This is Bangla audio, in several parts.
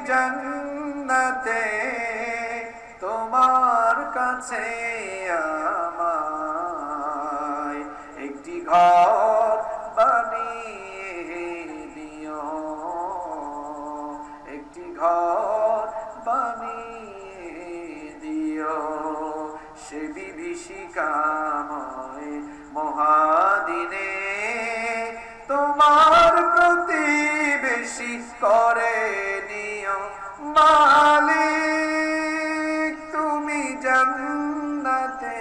জান্নাতে তোমার কাছে আমায় একটি ঘর বানিয়ে দিও, একটি ঘর বানিয়ে দিও সে বিভীষিকাময় মহাদিনে তোমার প্রতিবেশী করে নিও মালিক তুমি জান্নাতে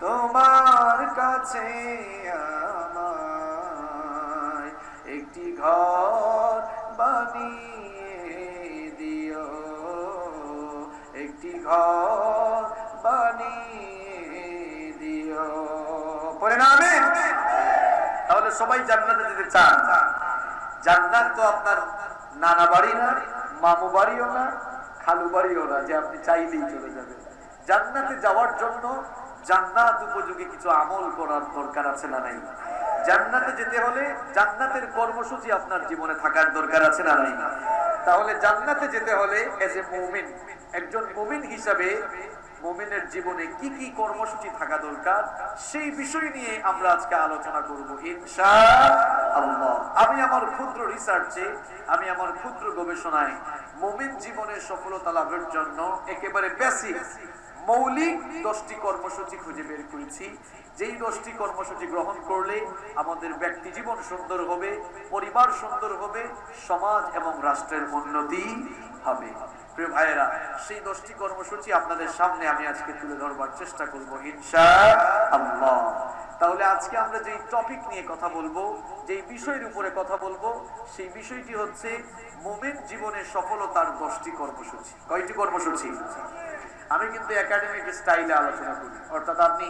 তোমার কাছে আমায় একটি ঘর বানিয়ে দিও, একটি ঘর বানিয়ে দিও। পড়ে না আমিন? তাহলে সবাই জান্নাতে যেতে চান। জান্নাত তো আপনার নানা বাড়ি না, মামু বাড়িও না, খালু বাড়িও না যে আপনি চাইলেই চলে যাবেন। জান্নাতে যাওয়ার জন্য জান্নাত উপযোগী কিছু আমল করার দরকার আছে না নাই? জান্নাতে যেতে হলে জান্নাতের কর্মসূচি আপনার জীবনে থাকার দরকার আছে না নাই? তাহলে জান্নাতে যেতে হলে এজ এ মুমিন, একজন মুমিন হিসাবে মুমিনের জীবনে কি কি কর্মসূচি থাকা দরকার সেই বিষয় নিয়ে আমরা আজকে আলোচনা করব ইনশাআল্লাহ। আমি আমার ক্ষুদ্র রিসার্চে, আমি আমার ক্ষুদ্র গবেষণায় মুমিন জীবনের সফলতা লাভের জন্য একেবারে বেসিক মৌলিক 10টি কর্মসূচি খুঁজে বের করেছি। যেই 10টি কর্মসূচি গ্রহণ করলে আমাদের ব্যক্তি জীবন সুন্দর হবে, পরিবার সুন্দর হবে, সমাজ এবং রাষ্ট্রের উন্নতি হবে। প্রিয় ভাইয়েরা, সেই 10টি কর্মসূচি আপনাদের সামনে আমি আজকে তুলে ধরবার চেষ্টা করব ইনশাআল্লাহ। তাহলে আজকে আমরা যেই টপিক নিয়ে কথা বলবো, যেই বিষয়ের উপরে কথা বলবো, সেই বিষয়টি হচ্ছে মুমিন জীবনের সফলতার 10টি কর্মসূচি। কয়টি কর্মসূচি? আমি কিন্তু একাডেমিক স্টাইলে আলোচনা করি, অর্থাৎ আপনি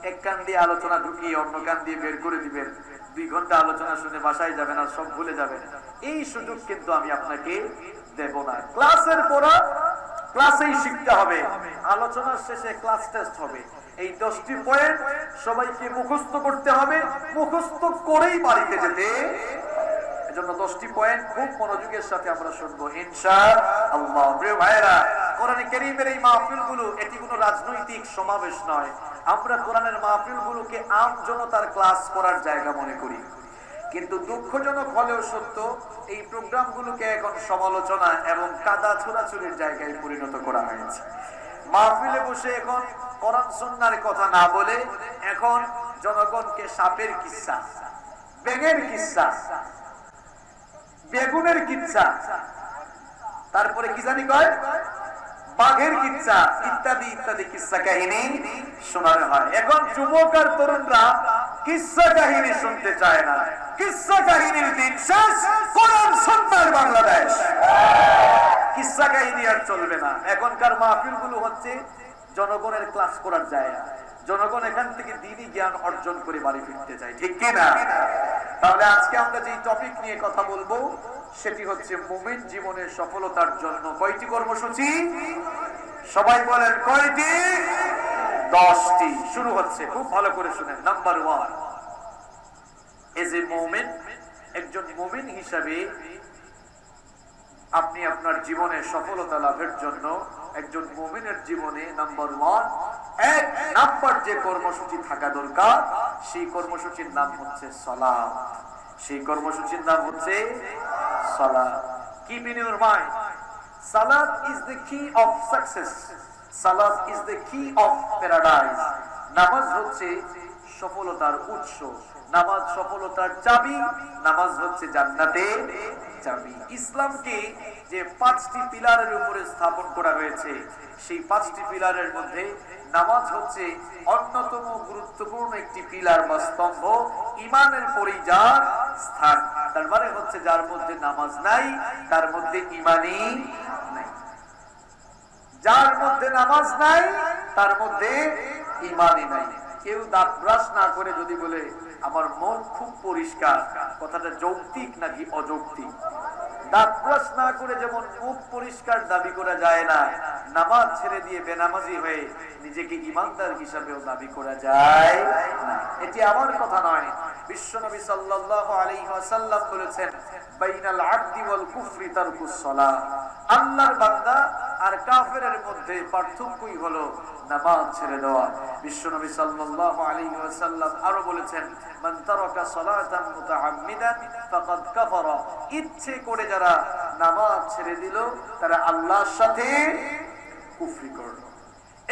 এক কান দিয়ে আলোচনা ঢুকিয়ে অন্য কান দিয়ে বের করে দিবেন, 2 ঘন্টা আলোচনা শুনে বাসায় যাবেন আর সব ভুলে যাবেন। এই সুযোগ কিন্তু আমি আপনাকে দেব না। ক্লাসের পড়া ক্লাসেই শিখতে হবে, আলোচনার শেষে ক্লাস টেস্ট হবে। এই 10টি পয়েন্ট সবাইকে মুখস্থ করতে হবে, মুখস্থ করেই বাড়িতে যেতে। এজন্য 10টি পয়েন্ট খুব মনোযোগের সাথে আমরা শুনবো ইনশাআল্লাহ। প্রিয় ভাইয়েরা, কোরআনে কারীমের এই মাহফিলগুলো এটি কোনো রাজনৈতিক সমাবেশ নয়। আমরা কোরআনের মাহফিলগুলোকে আম জনতার ক্লাস করার জায়গা মনে করি, কিন্তু দুঃখজনক হলেও সত্য এই প্রোগ্রামগুলোকে এখন সমালোচনা এবং কাদা ছোড়াছুড়ির জায়গায় পরিণত করা হয়েছে। মাহফিলে বসে এখন কোরআন সুন্নাহর কথা না বলে এখন জনগণকে সাপের কিচ্ছা, ব্যাঙের কিচ্ছা, বেগুনের কিচ্ছা, তারপরে কি জানি কয় বাঘের কিচ্ছা ইত্যাদি ইত্যাদি কিচ্ছা কাহিনী শোনানো হয়। এখন যুবক আর তরুণরা কিচ্ছা কাহিনী শুনতে চায় না। কিচ্ছা কাহিনীর দিন শেষ, কোরআন সুন্নাহর বাংলাদেশ। কিচ্ছা কাহিনী আর চলবে না। এখনকার মাহফিলগুলো হচ্ছে জনগণের ক্লাস করার জায়গা। জনগণ এখান থেকে দ্বীনি জ্ঞান অর্জন করে বাড়ি ফিরতে চায়, ঠিক কি না? তাহলে আজকে আমরা যে টপিক নিয়ে কথা বলবো সেটি হচ্ছে মুমিন জীবনের সফলতার জন্য কয়টি কর্মসূচি? সবাই বলেন কয়টি? 10টি। শুরু হচ্ছে, খুব ভালো করে শুনেন। নাম্বার 1, এজ এ মুমিন, একজন মুমিন হিসাবে আপনি আপনার জীবনে সফলতা লাভের জন্য একজন মুমিনের জীবনে নাম্বার 1, 1 নাম্বার যে কর্মসূচি থাকা দরকার সেই কর্মসূচির নাম হচ্ছে সালাত। সেই কর্মসূচির নাম হচ্ছে সালাত। Keep in your mind, salat is the key of success. Salat is the key of paradise. নামাজ হচ্ছে সফলতার উৎস, নামাজ সফলতার চাবি, নামাজ হচ্ছে জান্নাতের চাবি। ইসলামকে যে 5টি পিলারের উপরে স্থাপন করা হয়েছে সেই 5টি পিলারের মধ্যে নামাজ হচ্ছে অন্যতম গুরুত্বপূর্ণ একটি পিলার বা স্তম্ভ। ঈমানের পরেই যার স্থান, তার মানে হচ্ছে যার মধ্যে নামাজ নাই তার মধ্যে ঈমানই নাই। যার মধ্যে নামাজ নাই তার মধ্যে ঈমানই নাই। কেউ দাঁত ব্রাশ না করে যদি বলে আমার মন খুব পরিষ্কার, কথাটা যৌক্তিক নাকি অযৌক্তিক? দাঁত ব্রাশ না করে যেমন মুখ পরিষ্কার দাবি করা যায় না, নামাজ ছেড়ে দিয়ে বেনামাজি হয়ে নিজেকে ইমানদার হিসাবেও দাবি করা যায় না। এটি আমার কথা নয়, বিশ্বনবী সাল্লাল্লাহু আলাইহি ওয়াসাল্লাম বলেছেন, বাইনাল আবদি ওয়াল কুফরি তারকুস সালাহ। আল্লাহর বান্দা আর কাফেরের মধ্যে পার্থক্যই হলো নামাজ ছেড়ে দেওয়া। বিশ্বনবী সাল্লাল্লাহু আলাইহি ওয়াসাল্লাম আরো বলেছেন, মান তারাকা সালাতান মুতাআম্মিদান ফাকাদ কাফারা। ইচ্ছে করে যারা নামাজ ছেড়ে দিল তারা আল্লাহর সাথে কুফরি করলো।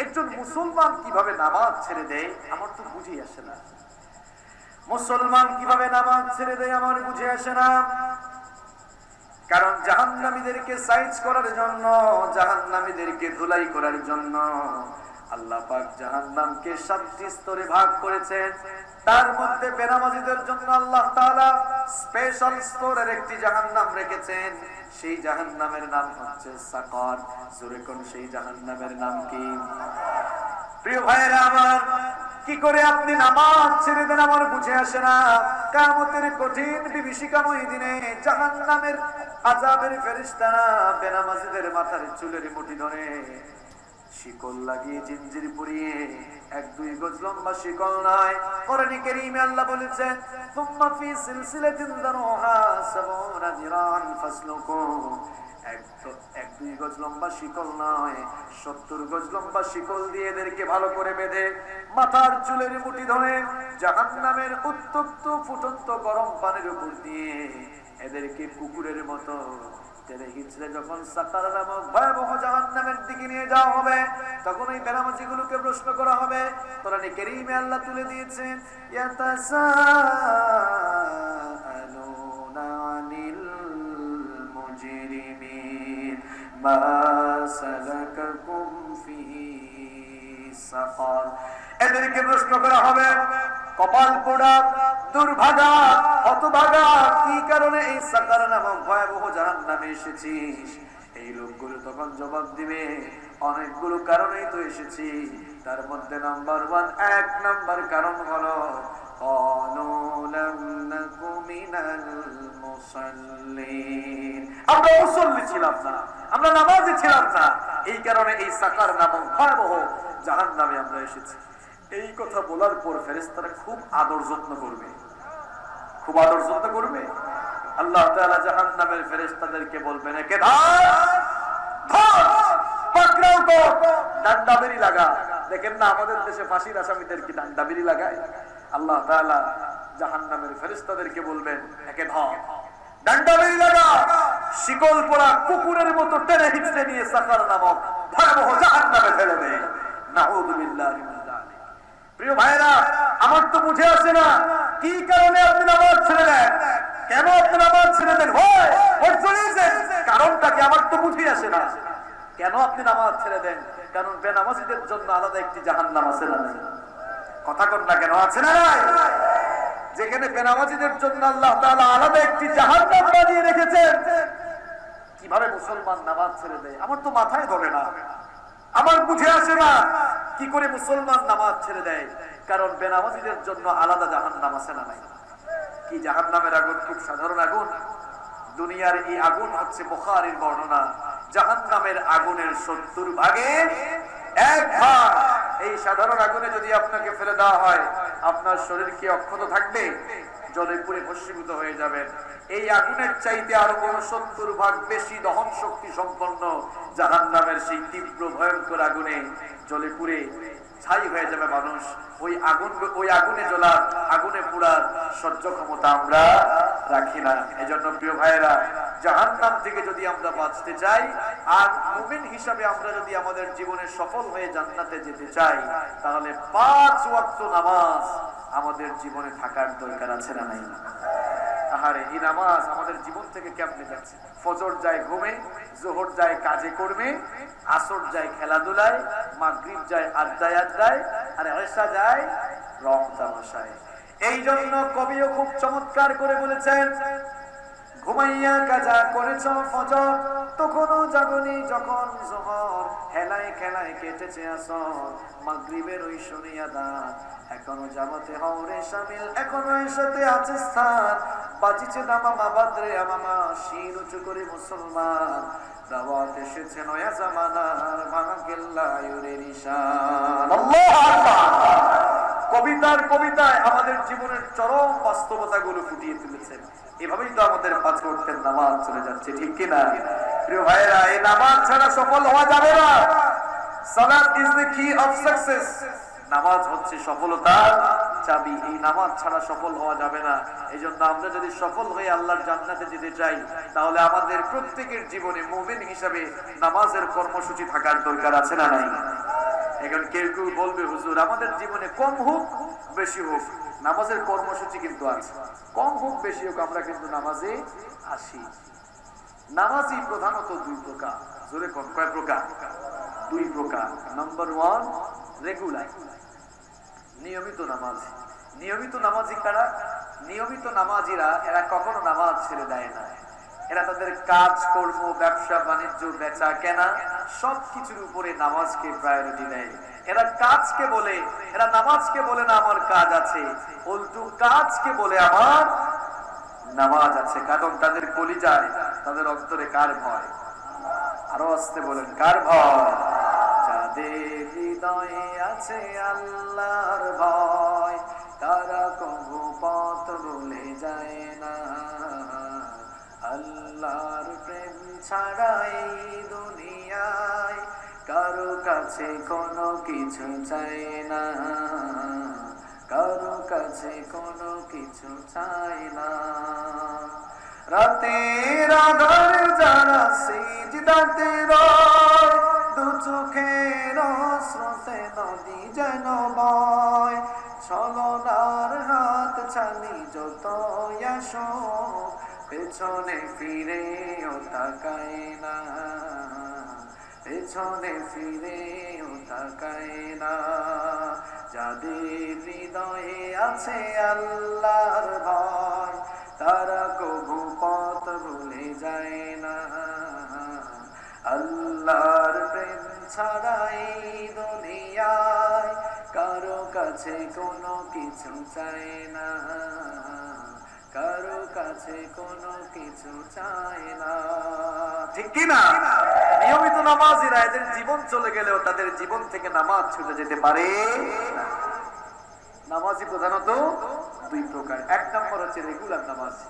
একজন মুসলমান কিভাবে নামাজ ছেড়ে দেয় আমার তো বুঝে আসে না। মুসলমান কিভাবে নামাজ ছেড়ে দেয় আমার বুঝে আসে না। কারণ জাহান্নামীদেরকে সাইজ করার জন্য, জাহান্নামীদেরকে ধুলাই করার জন্য আল্লাহ পাক জাহান্নামকে 7টি স্তরে ভাগ করেছেন। তার মধ্যে বেনামাজিদের জন্য আল্লাহ তাআলা স্পেশাল স্তরের একটি জাহান্নাম রেখেছেন। সেই জাহান্নামের নাম হচ্ছে সাকার। জোরে কোন সেই জাহান্নামের নাম কি? প্রিয় ভাইরা আমার, কি করে আপনি নামাজ ছেড়ে দেন আমার বুঝে আসে না। কিয়ামতের কঠিন বিভীষিকাময় দিনে জাহান্নামের আযাবের ফেরেশতারা বেনামাজিদের মাথার চুলের মুঠি ধরে শিকল লাগিয়ে জিঞ্জির পরিয়ে 1-2 গজ লম্বা শিকল নয়, কোরআনে কারীমে আল্লাহ বলেছেন, সুম্মা ফি সিলসিলাতিন দারুহা 70 যিরান ফাসলুকু। 1-2 গজ লম্বা শিকল নয়, 70 গজ লম্বা শিকল দিয়ে এদেরকে ভালো করে বেঁধে মাথার চুলের মুঠি ধরে জাহান্নামের উত্তপ্ত ফুটন্ত গরম পানির উপর দিয়ে এদেরকে কুকুরের মতো টেনে হিচড়ে যখন সাকার নামক ভয়াবহ জাহান্নামের দিকে নিয়ে যাওয়া হবে, তখন ওই বেনামাজিগুলোকে প্রশ্ন করা হবে। কোরআনে কারীমে আল্লাহ তুলে দিয়েছেন, ইয়াতাসাআলুনা আনিল মুজরিমিন মা সালাকাকুম ফি সাকার। এদেরকে প্রশ্ন করা হবে, কপাল পোড়া, দুর্ভাগা, হতভাগা, কি কারণে এই সাকার নামক ভয়াবহ জাহান্নামে এসেছিস? এই লোকগুলো তখন জবাব দিবে, অনেকগুলো কারণেই তো এসেছি, তার মধ্যে নাম্বার 1 নাম্বার কারণ হলো ক্বালু লাম নাকু মিনাল মুসাল্লিন। আমরা মুসল্লি ছিলাম না, আমরা নামাজি ছিলাম না, এই কারণে এই সাকার নামক ভয়াবহ জাহান্নামে আমরা এসেছি। এই কথা বলার পর ফেরেশতারা খুব আদর যত্ন করবে, খুব আদর যত্ন করবে। আল্লাহ তাআলা জাহান্নামের ফেরেশতাদেরকে বলবেন, একে ধর, পাকড়াও কর, ডান্ডাবেরি লাগা। দেখেন না আমাদের দেশে ফাঁসির আসামিদেরকে ডান্ডাবেরি লাগায়। আল্লাহ তাআলা জাহান্নামের ফেরেশতাদেরকে বলবেন, একে ধর, ডান্ডাবেরি লাগা, শিকল পরা কুকুরের মতো টেনে হিচড়ে নিয়ে সাকার নামক ভয়াবহ জাহান্নামে ফেলে দেয়। নাউযু বিল্লাহি মিন যালিক। প্রিয় ভাইরা, আমার তো বুঝে আসে না কি কারণে আপনি নামাজ ছেড়ে দেন, কেন আপনি নামাজ ছেড়ে দেন? কারণটা কি আমার তো বুঝে আসে না। কেন আপনি নামাজ ছেড়ে দেন? কারণ বেনামাজিদের জন্য আলাদা একটি জাহান্নাম আছে না? কথা কন না কেন, আছে না? যেখানে বেনামাজিদের জন্য আল্লাহ তাআলা আলাদা একটি জাহান্নাম বানিয়ে রেখেছেন। কিভাবে মুসলমান নামাজ ছেড়ে দেয় আমার তো মাথায় ধরে না, আমার বুঝে আসে না কি করে মুসলমান নামাজ ছেড়ে দেয়। কারণ বেনামাজিদের জন্য আলাদা জাহান্নাম আছে না নাই? কি জাহান্নামের আগুন খুব সাধারণ আগুন। দুনিয়ার এই আগুন হচ্ছে বুখারীর বর্ণনা, জাহান্নামের আগুনের 70 ভাগের 1 ভাগ। এই সাধারণ আগুনে যদি আপনাকে ফেলে দেওয়া হয়, আপনার শরীর কি অক্ষত থাকবে? জলে পুড়ে ভস্মীভূত হয়ে যাবেন। এই আগুনের চাইতে আরো কোন 70 ভাগ বেশি দহন শক্তি সম্পন্ন জাহান্নামের সেই তীব্র ভয়ঙ্কর আগুনে জলে পুড়ে ছাই হয়ে যাবে মানুষ। ওই আগুনে জ্বলার, আগুনে পোড়ার সহ্য ক্ষমতা আমরা রাখি না। এজন্য প্রিয় ভাইয়েরা, জাহান্নাম থেকে যদি আমরা বাঁচতে চাই আর মুমিন হিসাবে আমরা যদি আমাদের জীবনে সফল হয়ে জান্নাতে যেতে চাই, তাহলে 5 ওয়াক্ত নামাজ আমাদের জীবনে থাকার দরকার আছে না নাই? আহারে, এই নামাজ আমাদের জীবন থেকে কেমনে যাচ্ছে? ফজর যায় ঘুমে, যোহর যায় কাজে কর্মে, আসর যায় খেলাধুলায়, মাগরিব যায় আড্ডায়, আর এশা যায় রং তামাশায়। এই জন্য কবিও খুব চমৎকার করে বলেছেন, ঘুমাইয়া কাজা করেছ ফজর, তখনও জাগনি যখন যোহর, হেলায় খেলায় কেটেছে আসর, মাগরিবের ওই শুনিয়া দাঁত, এখনো জামাতে হওরে শামিল, এখনো এসাতে আছে স্থান, বাজিছে দামামা বাদরে আমামা, শির উঁচু করে মুসলমান, দাওয়াত এসেছে নয়া জামানার, ভাঙা কেল্লা ইউরে নিশান। আল্লাহু আকবার। কবিতার কবিতায় আমাদের জীবনের চরম বাস্তবতাগুলো ফুটিয়ে তুলেছেন। এভাবেই তো আমাদের পাঁচ ওয়াক্তের নামাজ চলে যাচ্ছে, ঠিক কিনা? প্রিয় ভাইরা, এই নামাজ ছাড়া সফল হওয়া যাবে না। সালাত ইজ দ্য কি অফ সাকসেস। নামাজ হচ্ছে সফলতার চাবি। এই নামাজ ছাড়া সফল হওয়া যাবে না। এই জন্য আমরা যদি সফল হয়ে আল্লাহর জান্নাতে যেতে চাই, তাহলে আমাদের প্রত্যেকের জীবনে মুমিন হিসাবে নামাজের কর্মসূচি থাকার দরকার আছে না নাই? এখন কেউ কেউ বলবে, হুজুর আমাদের জীবনে কম হোক বেশি হোক নামাজের কর্মসূচি কিন্তু আছে। কম হোক বেশি হোক আমরা কিন্তু নামাজে আসি। নামাজি প্রধানত দুই প্রকার। জোরে কোন কয় প্রকার? দুই প্রকার। নাম্বার ওয়ান, রেগুলার, নিয়মিত নামাজি। নিয়মিত নামাজি কারা? নিয়মিত নামাজিরা এরা কখনো নামাজ ছেড়ে দেয় না। এরা তাদের কাজ কর্ম, ব্যবসা বাণিজ্য, বেচা কেনা সবকিছুর উপরে নামাজকে প্রায়োরিটি দেয়। এরা কাজকে বলে, এরা নামাজকে বলে না আমার কাজ আছে, উল্টো কাজকে বলে আমার নামাজ আছে। কারণ তাদের কলিজায়, তাদের অন্তরে কার ভয়? আরো আসতে বলেন, কার ভয়? যাদের হৃদয়ে আছে আল্লাহর ভয়, তারা কবু পথ ভুলে যায় না। আল্লাহর প্রেম ছাড়া এই দুনিয়ায় কারো কাছে কোনো কিছু চায় না, কারো কাছে কোনো কিছু চায় না। রাতের আধার যারা সিজদাতে রয়, দু চোখের স্রোতে নদী যেন বয়। ছলনার হাত ছানি যত আসো, পেছনে ফিরেও তাকায় না, পেছনে ফিরেও তাকায় না। যাদের হৃদয়ে আছে আল্লাহর ভয়, তারা কবু পথ ভুলে যায় না। আল্লাহর প্রেম ছাড়া এই দুনিয়ায় কারো কাছে কোনো কিছু চায় না, কারো কাছে কোনো কিছু চায় না, ঠিক কি না? নিয়মিত নামাজিরা এদের জীবন চলে গেলেও তাদের জীবন থেকে নামাজ ছুটে যেতে পারে না। নামাজি প্রধানত দুই প্রকার। এক নম্বর হচ্ছে রেগুলার নামাজি,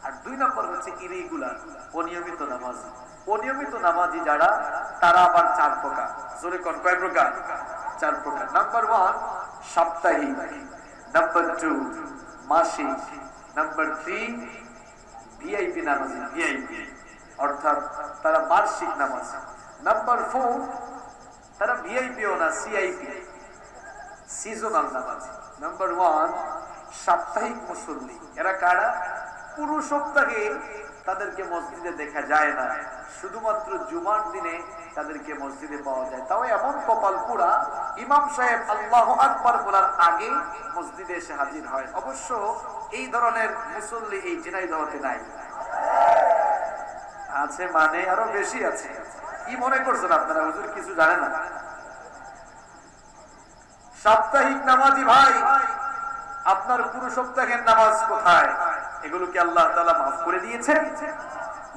আর দুই নম্বর হচ্ছে ইরেগুলার, অনিয়মিত নামাজি। অনিয়মিত নামাজি যারা, তারা আবার চার প্রকার। জোরে কোন কয় প্রকার? চার প্রকার। নাম্বার ওয়ান, সাপ্তাহিক। নাম্বার টু, মাসিক। নাম্বার থ্রি, ভিআইপি নামাজি, ভিআইপি অর্থাৎ তারা বার্ষিক নামাজ। নাম্বার ফোর, তারা ভিআইপিও না, সিআইপি, সিজনাল নামাজ। নাম্বার ওয়ান, সাপ্তাহিক মুসল্লি। এরা কারা? পুরো সপ্তাহে তাদেরকে মসজিদে দেখা যায় না, শুধুমাত্র জুমার দিনে তাদেরকে মসজিদে পাওয়া যায়। তাও এমন কপাল পুরা, ইমাম সাহেব আল্লাহু আকবার বলার আগে মসজিদে এসে হাজির হয়। অবশ্য এই ধরনের মুসল্লি এই ঝিনাইদহতে নাই। আছে মানে আরো বেশি আছে। কি মনে করছেন আপনারা হুজুর কিছু জানে না? সাপ্তাহিক নামাজি ভাই, আপনার পুরো সপ্তাহের নামাজ কোথায়? এগুলো কি আল্লাহ তাআলা মাফ করে দিয়েছেন?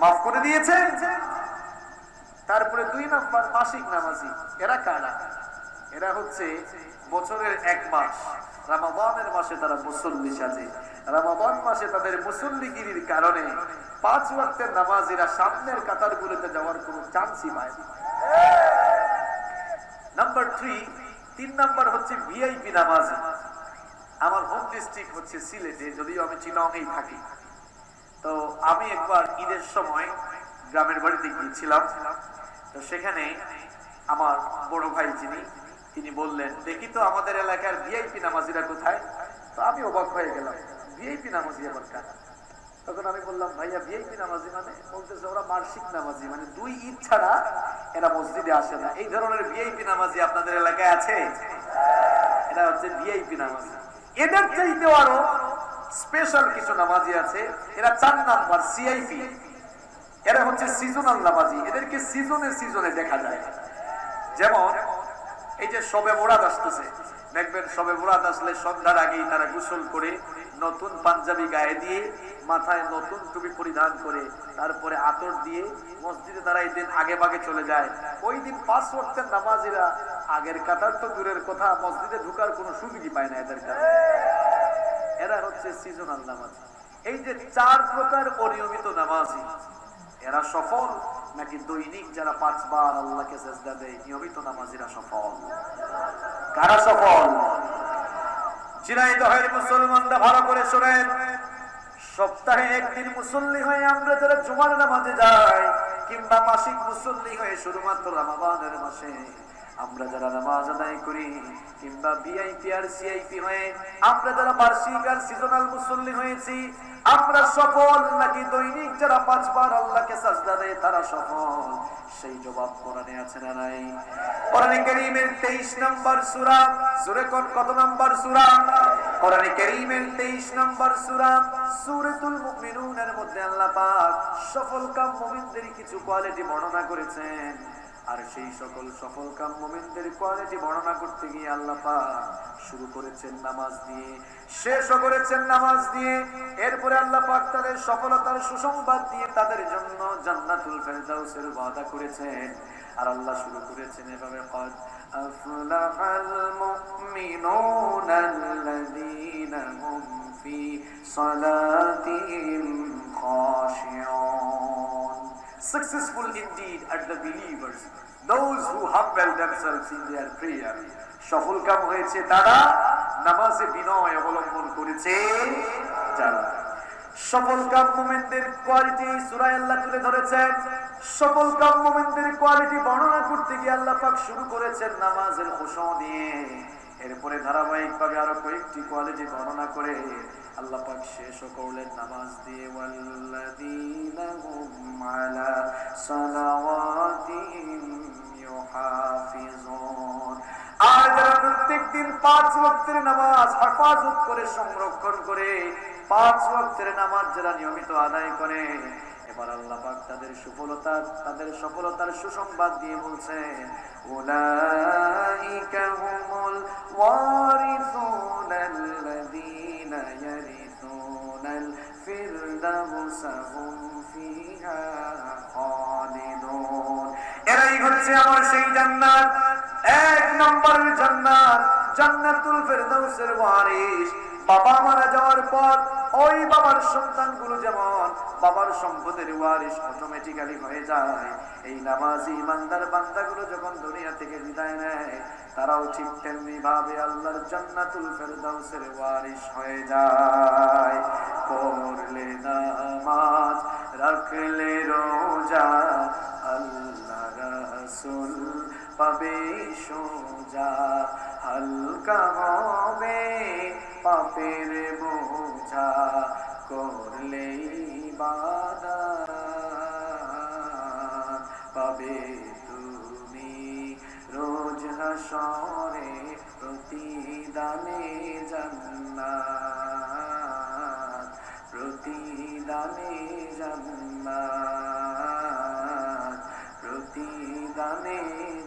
মাফ করে দিয়েছেন। তারপরে দুই নাম্বার, মাসিক নামাজি। এরা কারা? এরা হচ্ছে বছরের এক মাস, রমাদানের মাসে তারা মুসল্লি সাজে। রমাদান মাসে তাদের মুসল্লিগিরির কারণে পাঁচ ওয়াক্তের নামাজিরা সামনের কাতারগুলোতে যাওয়ার কোনো চান্সই পায় না। নাম্বার থ্রি, তিন নাম্বার হচ্ছে ভিআইপি নামাজি। আমার হোম ডিস্ট্রিক্ট হচ্ছে সিলেটে, যদিও আমি চিটাগংয়েই থাকি। তো আমি একবার ঈদের সময় গ্রামের বাড়িতে গিয়েছিলাম। তো সেখানে আমার বড় ভাই তিনি বললেন, দেখি তো আমাদের এলাকার ভিআইপি নামাজিরা কোথায়? তো আমি অবাক হয়ে গেলাম, ভিআইপি নামাজি আবার কারা? তখন আমি বললাম, ভাইয়া ভিআইপি নামাজি মানে? বলতেছে ওরা বার্ষিক নামাজি, মানে দুই ঈদ ছাড়া এরা মসজিদে আসে না। এই ধরনের ভিআইপি নামাজি আপনাদের এলাকায় আছে? এরা হচ্ছে ভিআইপি নামাজি। এদের চাইতেও আরো স্পেশাল কিছু নামাজি আছে, এরা চার নাম্বার, সিআইপি। এরা হচ্ছে সিজনাল নামাজি। এদেরকে সিজনে সিজনে দেখা যায়। যেমন এই যে শবে বরাত আসতেছে, দেখবেন শবে বরাত আসলে সন্ধ্যার আগেই তারা গোসল করে নতুন পাঞ্জাবি গায়ে দিয়ে মাথায় নতুন টুপি পরিধান করে তারপরে আতর দিয়ে মসজিদে তারা এই দিন আগে ভাগে চলে যায়। ওই দিন 5 ওয়াক্তের নামাজিরা আগের কাতার তো দূরের কথা, মসজিদে ঢোকার কোনো সুযোগই পায় না এদের কাছে। এরা হচ্ছে সিজনাল নামাজি। এই যে 4 প্রকার অনিয়মিত নামাজি, এরা সফল নাকি দৈনিক যারা 5 বার আল্লাহকে সেজদা দেয় নিয়মিত নামাজিরা সফল? কারা সফল? ঝিনাইদহের মুসলমানরা ভালো করে শোনেন, সপ্তাহে একদিন মুসল্লি হয়ে আমরা যারা জুমার নামাজে যাই, কিংবা মাসিক মুসল্লি হয়ে শুধুমাত্র রমাদানের মাসে আমরা যারা নামাজ আদায় করি, কিংবা ভিআইপি আর সিআইপি হয়ে আমরা যারা বার্ষিক আর সিজনাল মুসল্লি হয়েছি, আমরা সফল নাকি দৈনিক যারা 5 বার আল্লাহকে সাজদা দেয় তারা সফল? সেই জবাব কোরআনে আছে না নাই? কোরআনে কারীমের 23 নম্বর সূরা, জোরে কোন কত নম্বর সূরা? কোরআনে কারীমের 23 নম্বর সূরা সূরাতুল মুমিনুনের মধ্যে আল্লাহ পাক সফলকাম মুমিনদের কিছু কোয়ালিটি বর্ণনা করেছেন। আর সেই সকল সফলকাম মুমিনদের কোয়ালিটি বর্ণনা করতে গিয়ে আল্লাহ পাক শুরু করেছেন নামাজ দিয়ে, শেষও করেছেন নামাজ দিয়ে। এরপরে আল্লাহ পাক তাদের সফলতার সুসংবাদ দিয়ে তাদের জন্য জান্নাতুল ফেরদাউসের ওয়াদা করেছেন। আর আল্লাহ শুরু করেছেন এভাবে, ক্বাদ আফলাহাল মুমিনুনাল্লাযীনা হুম ফি সালাতিহিম খাশিউন। Successful indeed are the believers, those who humble themselves in their prayer. সফলকাম হয়েছে তারা নামাজে বিনয় অবলম্বন করেছে যারা। সফলকাম মুমিনদের কোয়ালিটি সূরা আল্লাহ তুলে ধরেছেন। সফলকাম মুমিনদের কোয়ালিটি বর্ণনা করতে গিয়ে আল্লাহ পাক শুরু করেছেন নামাজের খুশু দিয়ে। এরপরে ধারাবাহিকভাবে আরো কয়েকটি কোয়ালিটি বর্ণনা করে আল্লাহ পাক শেষও করলেন নামাজ দিয়ে, ওয়াল্লাযীনা হুম আলা সালাওয়াতিহিম ইউহাফিজুন। আর যারা প্রত্যেকদিন 5 ওয়াক্তের নামাজ হেফাজত করে সংরক্ষণ করে 5 ওয়াক্তের নামাজ যারা নিয়মিত আদায় করে, এবার আল্লাহ পাক তাদের সফলতার সুসংবাদ দিয়ে বলছেন, উলাইকা হুমুল ওয়ারিসুনাল্লাযীনা ইয়ারিসুনাল ফিরদাউসা হুম ফিহা খালিদুন। এরাই হচ্ছে আমার সেই জান্নাত, 1 নম্বরের জান্নাত, জান্নাতুল ফেরদাউসের ওয়ারিস। বাবা মারা যাওয়ার পর ওই বাবার সন্তানগুলো যেমন বাবার সম্পদের ওয়ারিস অটোমেটিক্যালি হয়ে যায়, এই নামাজি ইমানদার বান্দাগুলো যখন দুনিয়া থেকে বিদায় নেয় তারাও ঠিক তেমনি ভাবে আল্লাহর জান্নাতুল ফেরদাউসের ওয়ারিস হয়ে যায়। পড়লে নামাজ, রাখলে রোজা, আল্লাহ রাসূল পাবে সোজা, হালকা হবে পাপের বোঝা, করলে ইবাদত পাবে তুমি রোজ হাসরে প্রতিদানে জান্নাত, প্রতিদানে জান্নাত, প্রতিদানে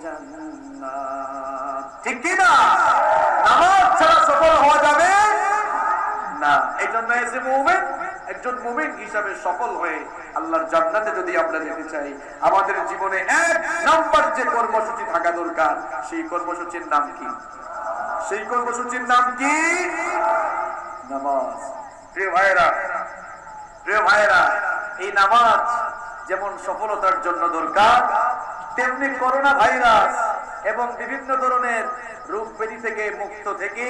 জান্নাত। ঠিক কি না? নামাজ ছাড়া সফল হওয়া যাবে না। এই জন্য এসে মুমিন, একজন মুমিন হিসাবে সফল হয়ে আল্লাহর জান্নাতে যদি আমরা যেতে চাই, আমাদের জীবনে 1 নম্বর যে কর্মসূচি থাকা দরকার, সেই কর্মসূচির নাম কি? সেই কর্মসূচির নাম কি? নামাজ। প্রিয় ভাইরা, এই নামাজ যেমন সফলতার জন্য দরকার, তেমনি করোনা ভাইরাস এবং বিভিন্ন ধরনের রোগ ব্যাধি থেকে মুক্ত থেকে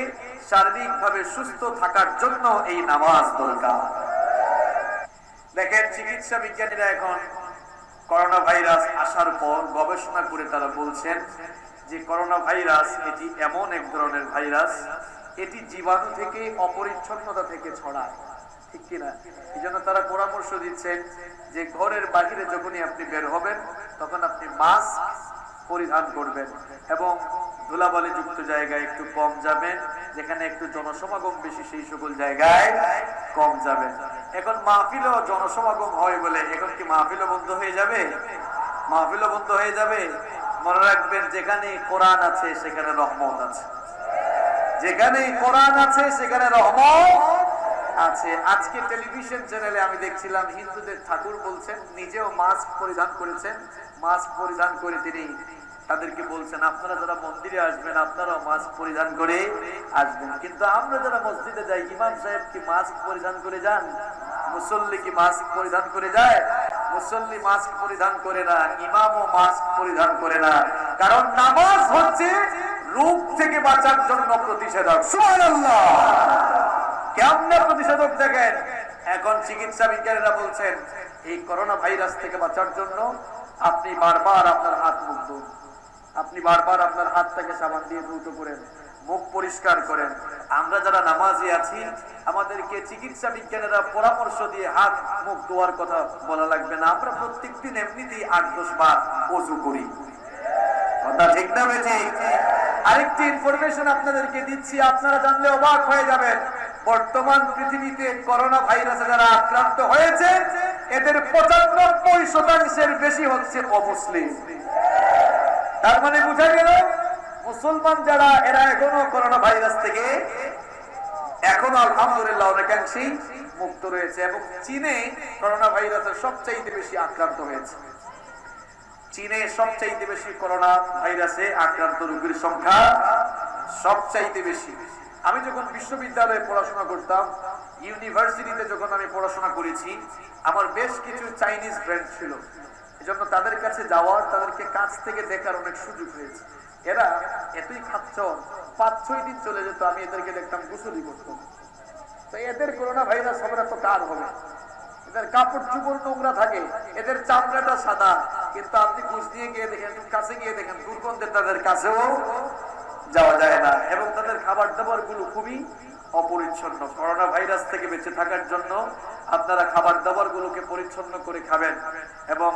শারীরিকভাবে সুস্থ থাকার জন্য এই নামাজ দরকার। দেখেন, চিকিৎসা বিজ্ঞানীরা এখন করোনা ভাইরাস আসার পর গবেষণা করে তারা বলছেন যে করোনা ভাইরাস এটি এমন এক ধরনের ভাইরাস, এটি জীবাণু থেকে, অপরিচ্ছন্নতা থেকে ছড়ায়। ঠিক কিনা? এই জন্য তারা পরামর্শ দিচ্ছেন যে ঘরের বাহিরে যখনই আপনি বের হবেন তখন আপনি মাস্ক পরিধান করবেন এবং ধুলাবালি যুক্ত জায়গায় একটু কম যাবেন, যেখানে একটু জনসমাগম বেশি সেই সকল জায়গায় কম যাবেন। এখন মাহফিলও জনসমাগম হয় বলে এখন কি মাহফিলও বন্ধ হয়ে যাবে? মাহফিলও বন্ধ হয়ে যাবে? মনে রাখবেন, যেখানে কোরআন আছে সেখানে রহমত আছে, যেখানে কোরআন আছে সেখানে রহমত আছে। আজকে টেলিভিশন চ্যানেলে আমি দেখছিলাম হিন্দুদের ঠাকুর বলছেন, নিজেও মাস্ক পরিধান করেছেন, মাস্ক পরিধান করে তিনি তাদেরকে বলছেন আপনারা যারা মন্দিরে আসবেন আপনারাও মাস্ক পরিধান করে আসবেন। কিন্তু আমরা যারা মসজিদে যাই, ইমাম সাহেব কি মাস্ক পরিধান করে যান? মুসল্লি কি মাস্ক পরিধান করে যায়? মুসল্লি মাস্ক পরিধান করে না, ইমামও মাস্ক পরিধান করে না। কারণ নামাজ হচ্ছে রোগ থেকে বাঁচার জন্য প্রতিষেধক। সুবহানাল্লাহ। কেমনে প্রতিষেধক দেখেন, এখন চিকিৎসা বিজ্ঞানীরা বলছেন এই করোনা ভাইরাস থেকে বাঁচার জন্য আপনি বারবার আপনার হাত মুখ ধুন, আপনি বারবার আপনার হাতটাকে সাবান দিয়ে ধৌত করেন, মুখ পরিষ্কার করেন। আমরা যারা নামাজি আছি আমাদেরকে চিকিৎসা বিজ্ঞানীরা পরামর্শ দিয়ে হাত মুখ ধোয়ার কথা বলা লাগবে না, আমরা প্রত্যেকদিন এমনিতেই 8-10 বার ওযু করি। কথা ঠিক না বেঠিক? আরেকটি ইনফরমেশন আপনাদেরকে দিচ্ছি, আপনারা জানলে অবাক হয়ে যাবেন। বর্তমান পৃথিবীতে করোনা ভাইরাসে যারা আক্রান্ত হয়েছে এদের 95% বেশি হচ্ছে অমুসলিম। তার মানে বুঝা গেল মুসলমান যারা এরা এখনো করোনা ভাইরাস থেকে এখনো আলহামদুলিল্লাহ অনেকাংশেই মুক্ত রয়েছে। এবং চীনে করোনা ভাইরাসের সবচাইতে বেশি আক্রান্ত হয়েছে। চীনে সবচাইতে বেশি করোনা ভাইরাসে আক্রান্ত রোগীর সংখ্যা সবচাইতে বেশি। আমি যখন বিশ্ববিদ্যালয়ে পড়াশোনা করতাম, ইউনিভার্সিটিতে যখন আমি পড়াশোনা করেছি, আমার বেশ কিছু চাইনিজ ফ্রেন্ড ছিল। এজন্য তাদের কাছে যাওয়ার, তাদেরকে কাছ থেকে দেখার অনেক সুযোগ হয়েছে। এরা এতই খাচ্ছর, 5-6 দিন চলে যেত, আমি এদেরকে দেখতাম গোসলই করতাম। তো এদের করোনা ভাইরাস হবে না তো কার হবে? এদের কাপড় চোপড় নোংরা থাকে, এদের চামড়াটা সাদা, কিন্তু আপনি ঘুষ দিয়ে গিয়ে দেখেন, কাছে গিয়ে দেখেন দুর্গন্ধে তাদের কাছেও যাওয়া যায় না। এবং তাদের খাবার দাবার গুলো খুবই অপরিচ্ছন্ন। করোনা ভাইরাস থেকে বেঁচে থাকার জন্য আপনারা খাবার দাবার গুলোকে পরিচ্ছন্ন করে খাবেন এবং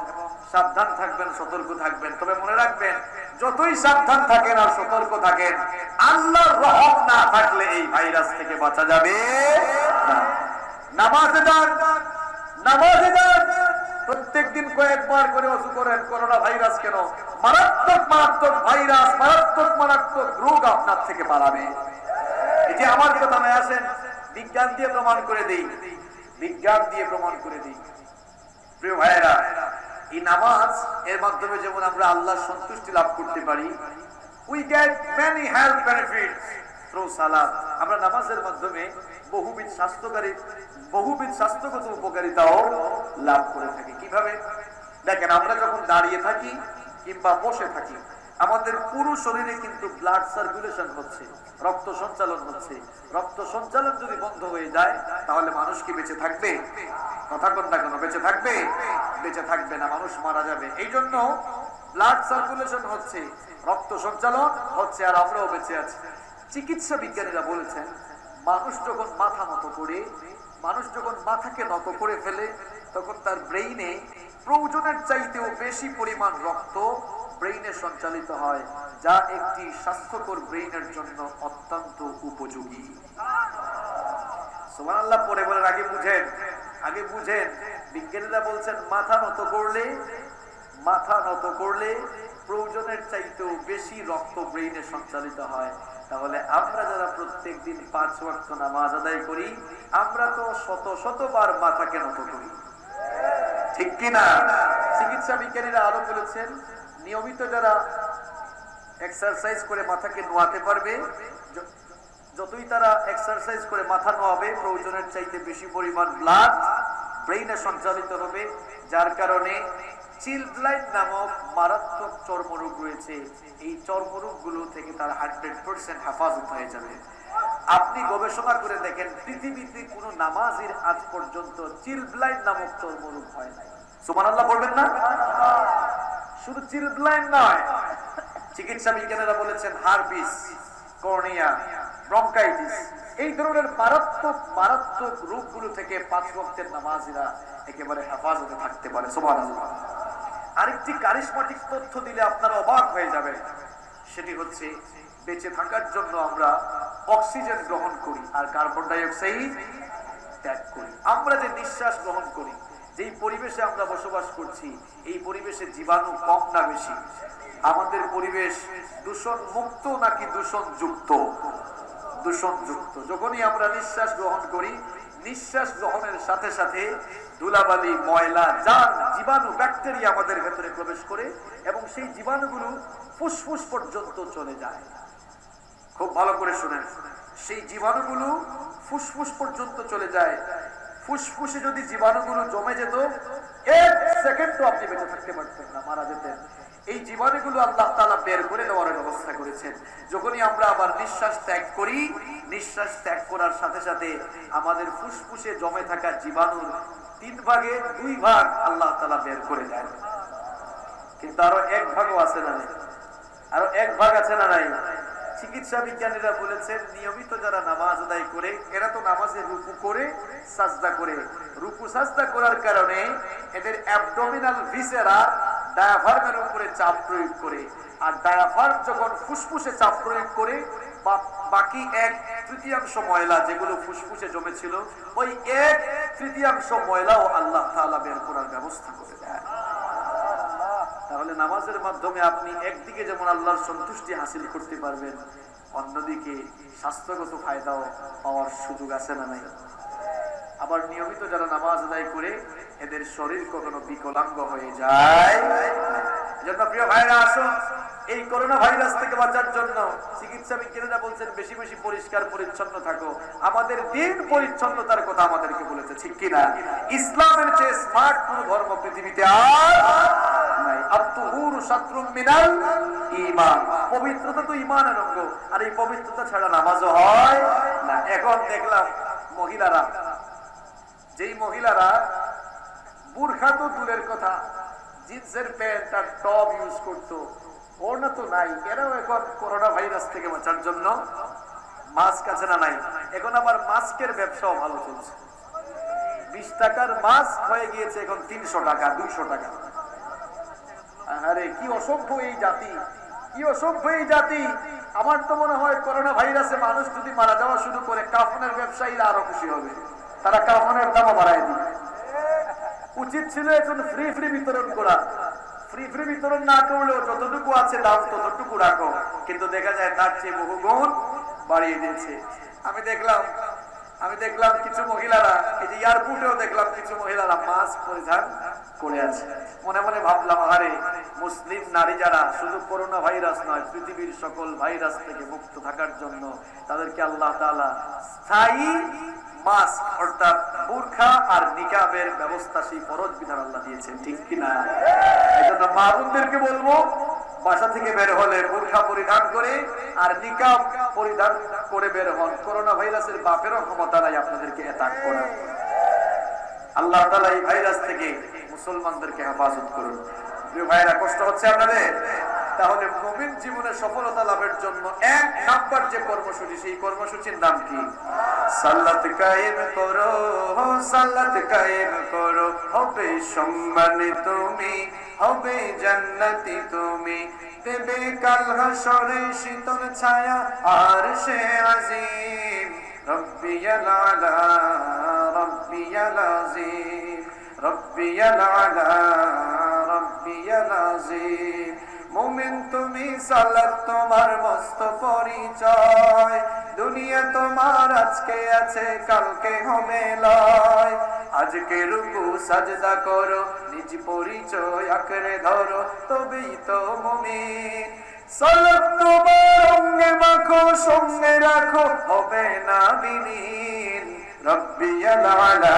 সাবধান থাকবেন, সতর্ক থাকবেন। তবে মনে রাখবেন, যতই সাবধান থাকেন আর সতর্ক থাকেন, আল্লাহর রহম না থাকলে এই ভাইরাস থেকে বাঁচা যাবে না। নামাজে যান, নামাজে যান, প্রত্যেকদিন কয়েকবার করে ওযু করেন। করোনা ভাইরাস কেন? মারাত্মক মারাত্মক ভাইরাস, মারাত্মক মারাত্মক রোগ আপনার থেকে পালাবে। এটি আমার কথা নয়, আসেন বিজ্ঞান দিয়ে প্রমাণ করে দেই, বিজ্ঞান দিয়ে প্রমাণ করে দিই। প্রিয় ভাইয়েরা, এই নামাজ এর মাধ্যমে যেমন আমরা আল্লাহর সন্তুষ্টি লাভ করতে পারি, we get many health benefits through salat। আমরা নামাজের মাধ্যমে বহুবিধ স্বাস্থ্যগত উপকারিতাও লাভ করে থাকি। কিভাবে? দেখেন, আমরা যখন দাঁড়িয়ে থাকি কিংবা বসে থাকি, আমাদের পুরো শরীরে কিন্তু ব্লাড সার্কুলেশন হচ্ছে, রক্ত সঞ্চালন হচ্ছে। রক্ত সঞ্চালন যদি বন্ধ হয়ে যায় তাহলে মানুষ কি বেঁচে থাকবে? কথা কন না কেন? বেঁচে থাকবে? বেঁচে থাকবে না, মানুষ মারা যাবে। এই জন্য ব্লাড সার্কুলেশন হচ্ছে, রক্ত সঞ্চালন হচ্ছে, আর আমরাও বেঁচে আছি। চিকিৎসা বিজ্ঞানীরা বলেছেন, মানুষ যখন মাথা নত করে, মানুষ যখন মাথাকে নত করে ফেলে, তখন তার ব্রেইনে প্রয়োজনের চাইতেও বেশি পরিমাণ রক্ত ব্রেইনে সঞ্চালিত হয়, যা একটি স্বাস্থ্যকর ব্রেইনের জন্য অত্যন্ত উপযোগী। সুবহানাল্লাহ পড়ে বলেন, আগে বুঝেন, আগে বুঝেন। বিজ্ঞানীরা বলছেন মাথা নত করলে প্রয়োজনের চাইতেও বেশি রক্ত ব্রেইনে সঞ্চালিত হয়। তাহলে আমরা যারা প্রত্যেকদিন 5 ওয়াক্ত নামাজ আদায় করি, আমরা তো শত শতবার মাথাকে নত করি, ঠিক কিনা? চিকিৎসা বিজ্ঞানীরা আরো বলেছেন, নিয়মিত যারা এক্সারসাইজ করে মাথাকে নোয়াতে পারবে, যতই তারা এক্সারসাইজ করে মাথা নোয়াবে, প্রয়োজনের চাইতে বেশি পরিমাণ ব্লাড ব্রেইনে সঞ্চালিত হবে, যার কারণে চিলব্লাইন্ড নামক মারাত্মক চর্মরোগ রয়েছে, এই চর্মরোগগুলো থেকে তার 100% হেফাজত হয়ে যাবে। আপনি গবেষণা করে দেখেন, পৃথিবীতে কোনো নামাজির আজ পর্যন্ত চিলব্লাইন্ড নামক চর্মরোগ হয় নাই। সুবহানাল্লাহ বলবেন না? শুধু চিলব্লাইন্ড নয়, চিকিৎসা বিজ্ঞানীরা বলেছেন হারপিস, কর্নিয়া, ব্রঙ্কাইটিস, এই ধরনের মারাত্মক মারাত্মক রোগগুলো থেকে 5 ওয়াক্তের নামাজিরা একেবারে হেফাজতে থাকতে পারে। সুবহানাল্লাহ। আরেকটি কারিশমাটিক তথ্য দিলে আপনারা অবাক হয়ে যাবেন, সেটি হচ্ছে বেঁচে থাকার জন্য আমরা অক্সিজেন গ্রহণ করি আর কার্বন ডাই অক্সাইড ত্যাগ করি। আমরা যে নিঃশ্বাস গ্রহণ করি, যেই পরিবেশে আমরা বসবাস করছি, এই পরিবেশে জীবাণু কম না বেশি? আমাদের পরিবেশ দূষণ মুক্ত নাকি দূষণ যুক্ত? দূষণ যুক্ত। যখনই আমরা নিঃশ্বাস গ্রহণ করি, নিঃশ্বাস গ্রহণের সাথে সাথে ধুলাবালি, ময়লা, জার্ম, জীবাণু, ব্যাকটেরিয়া আমাদের ভেতরে প্রবেশ করে এবং সেই জীবাণুগুলো ফুসফুস পর্যন্ত চলে যায়। খুব ভালো করে শুনেন, সেই জীবাণুগুলো ফুসফুস পর্যন্ত চলে যায়। ফুসফুসে যদি জীবাণুগুলো জমে যেত, 1 সেকেন্ডও আপনি বেঁচে থাকতে পারতেন না, মারা যেতেন। এই জীবাণুগুলো আল্লাহ তাআলা বের করে দেওয়ার ব্যবস্থা করেছেন। যখনই আমরা আবার নিঃশ্বাস ত্যাগ করি, নিঃশ্বাস ত্যাগ করার সাথে সাথে আমাদের ফুসফুসে জমে থাকা জীবাণুর 3 ভাগের 2 ভাগ আল্লাহ তাআলা বের করে দেন। কিন্তু আরো 1 ভাগও আছে না নাই? আরো 1 ভাগ আছে না নাই? চিকিৎসা বিজ্ঞানীরা বলেছেন, নিয়মিত যারা নামাজ আদায় করে, এরা তো নামাজে রুকু করে সাজদা করে, রুকু সাজদা করার কারণে এদের অ্যাবডোমিনাল ভিসেরা ডায়াফ্রামের উপরে চাপ প্রয়োগ করে, আর ডায়াফ্রাম যখন ফুসফুসে চাপ প্রয়োগ করে, বাকি 1/3 ময়লা যেগুলো ফুসফুসে জমেছিল, ওই 1/3 ময়লাও আল্লাহ তাআলা বের করার ব্যবস্থা করে দেয়। তাহলে নামাজের মাধ্যমে আপনি একদিকে যেমন আল্লাহর সন্তুষ্টি হাসিল করতে পারবেন, অন্যদিকে স্বাস্থ্যগত ফায়দাও পাওয়ার সুযোগ আছে না নাই? আবার নিয়মিত যারা নামাজ আদায় করে, এদের শরীর কখনো বিকলাঙ্গ হয়ে যায়। এজন্য প্রিয় ভাইরা, আসুন এই করোনা ভাইরাস থেকে বাঁচার জন্য চিকিৎসা বিজ্ঞানীরা বলছেন বেশি বেশি পরিষ্কার পরিচ্ছন্ন থাকো। আমাদের দিন পরিচ্ছন্নতার কথা আমাদেরকে বলেছে, ঠিক কিনা? ইসলামের চেয়ে স্মার্ট কোন ধর্ম পৃথিবীতে আর নাই। আত-তুহুরু শাতরুম মিনাল ঈমান, পবিত্রতা তো ঈমানের অঙ্গ, আর এই পবিত্রতা ছাড়া নামাজও হয় না। এখন দেখলাম মহিলারা, যেই মহিলারা বুরখা তো দূরের কথা, জিন্সের প্যান্ট আর টপ ইউজ করতো, ওড়না তো নাই, এরাও এখন করোনা ভাইরাস থেকে বাঁচার জন্য মাস্ক আছে না নাই? এখন আবার মাস্কের ব্যবসাও ভালো চলছে। 20 টাকার মাস্ক হয়ে গিয়েছে এখন 300 টাকা, 200 টাকা। আরে কি অসভ্য এই জাতি, কি অসভ্য এই জাতি! আমার তো মনে হয় করোনা ভাইরাসে মানুষ যদি মারা যাওয়া শুরু করে, কাফনের ব্যবসায়ীরা আরো খুশি হবে, তারা কাফনের দামও বাড়ায় দিবে। উচিত ছিল এখন ফ্রি ফ্রি বিতরণ করা। ফ্রি ফ্রি বিতরণ না করলেও যতটুকু আছে দাম ততটুকু রাখো, কিন্তু দেখা যায় তার চেয়ে বহু গুণ বাড়িয়ে দিয়েছে। আমি দেখলাম কিছু মহিলারা, এই যে এয়ারপোর্টেও দেখলাম কিছু মহিলারা মাস্ক পরিধান করে আছে। মনে মনে ভাবলাম, আরে মুসলিম নারী যারা শুধু করোনা ভাইরাস নয়, পৃথিবীর সকল ভাইরাস থেকে মুক্ত থাকার জন্য তাদেরকে আল্লাহ তাআলা স্থায়ী মাস্ক অর্থাৎ বুরখা আর নিকাবের ব্যবস্থা, সেই ফরজ বিধান আল্লাহ দিয়েছেন, ঠিক কিনা? এইজন্য মা বোনদেরকে বলবো, বাসা থেকে বের হলে বুরখা পরিধান করে আর নিকাব পরিধান করে বের হন। করোনা ভাইরাসের বাপেরও ক্ষমতা নাই আপনাদেরকে অ্যাটাক করার। আল্লাহ তাআলা এই ভাইরাস থেকে মুসলমানদেরকে হেফাজত করুন। প্রিয় ভাইরা, কষ্ট হচ্ছে আপনাদের? তাহলে মুমিন জীবনে সফলতা লাভের জন্য 1 নাম্বার যে কর্মসূচি, সেই কর্মসূচির নাম কি? সালাত কায়েম করো, সালাত কায়েম করো, হবে সম্মানী তুমি, হবে জান্নাতি তুমি, দেবে কাল হাসরে শীতল ছায়া আরশে আজিম। রব্বিয়াল আলা, রব্বিয়াল আজিম, রব্বিয়াল আলা, রব্বিয়াল আজিম। মুমিন তুমি, সালাত তোমার মস্ত পরিচয়, দুনিয়া তোমার আজকে আছে, কালকে হবে লয়। আজকে রুকু সাজদা করো, নিজ পরিচয় আঁকড়ে ধরো, তবেই তো মুমিন। সালাত তোমার অঙ্গে মাখো, সঙ্গে রাখো, হবে না বিলীন। রব্বিয়াল আলা,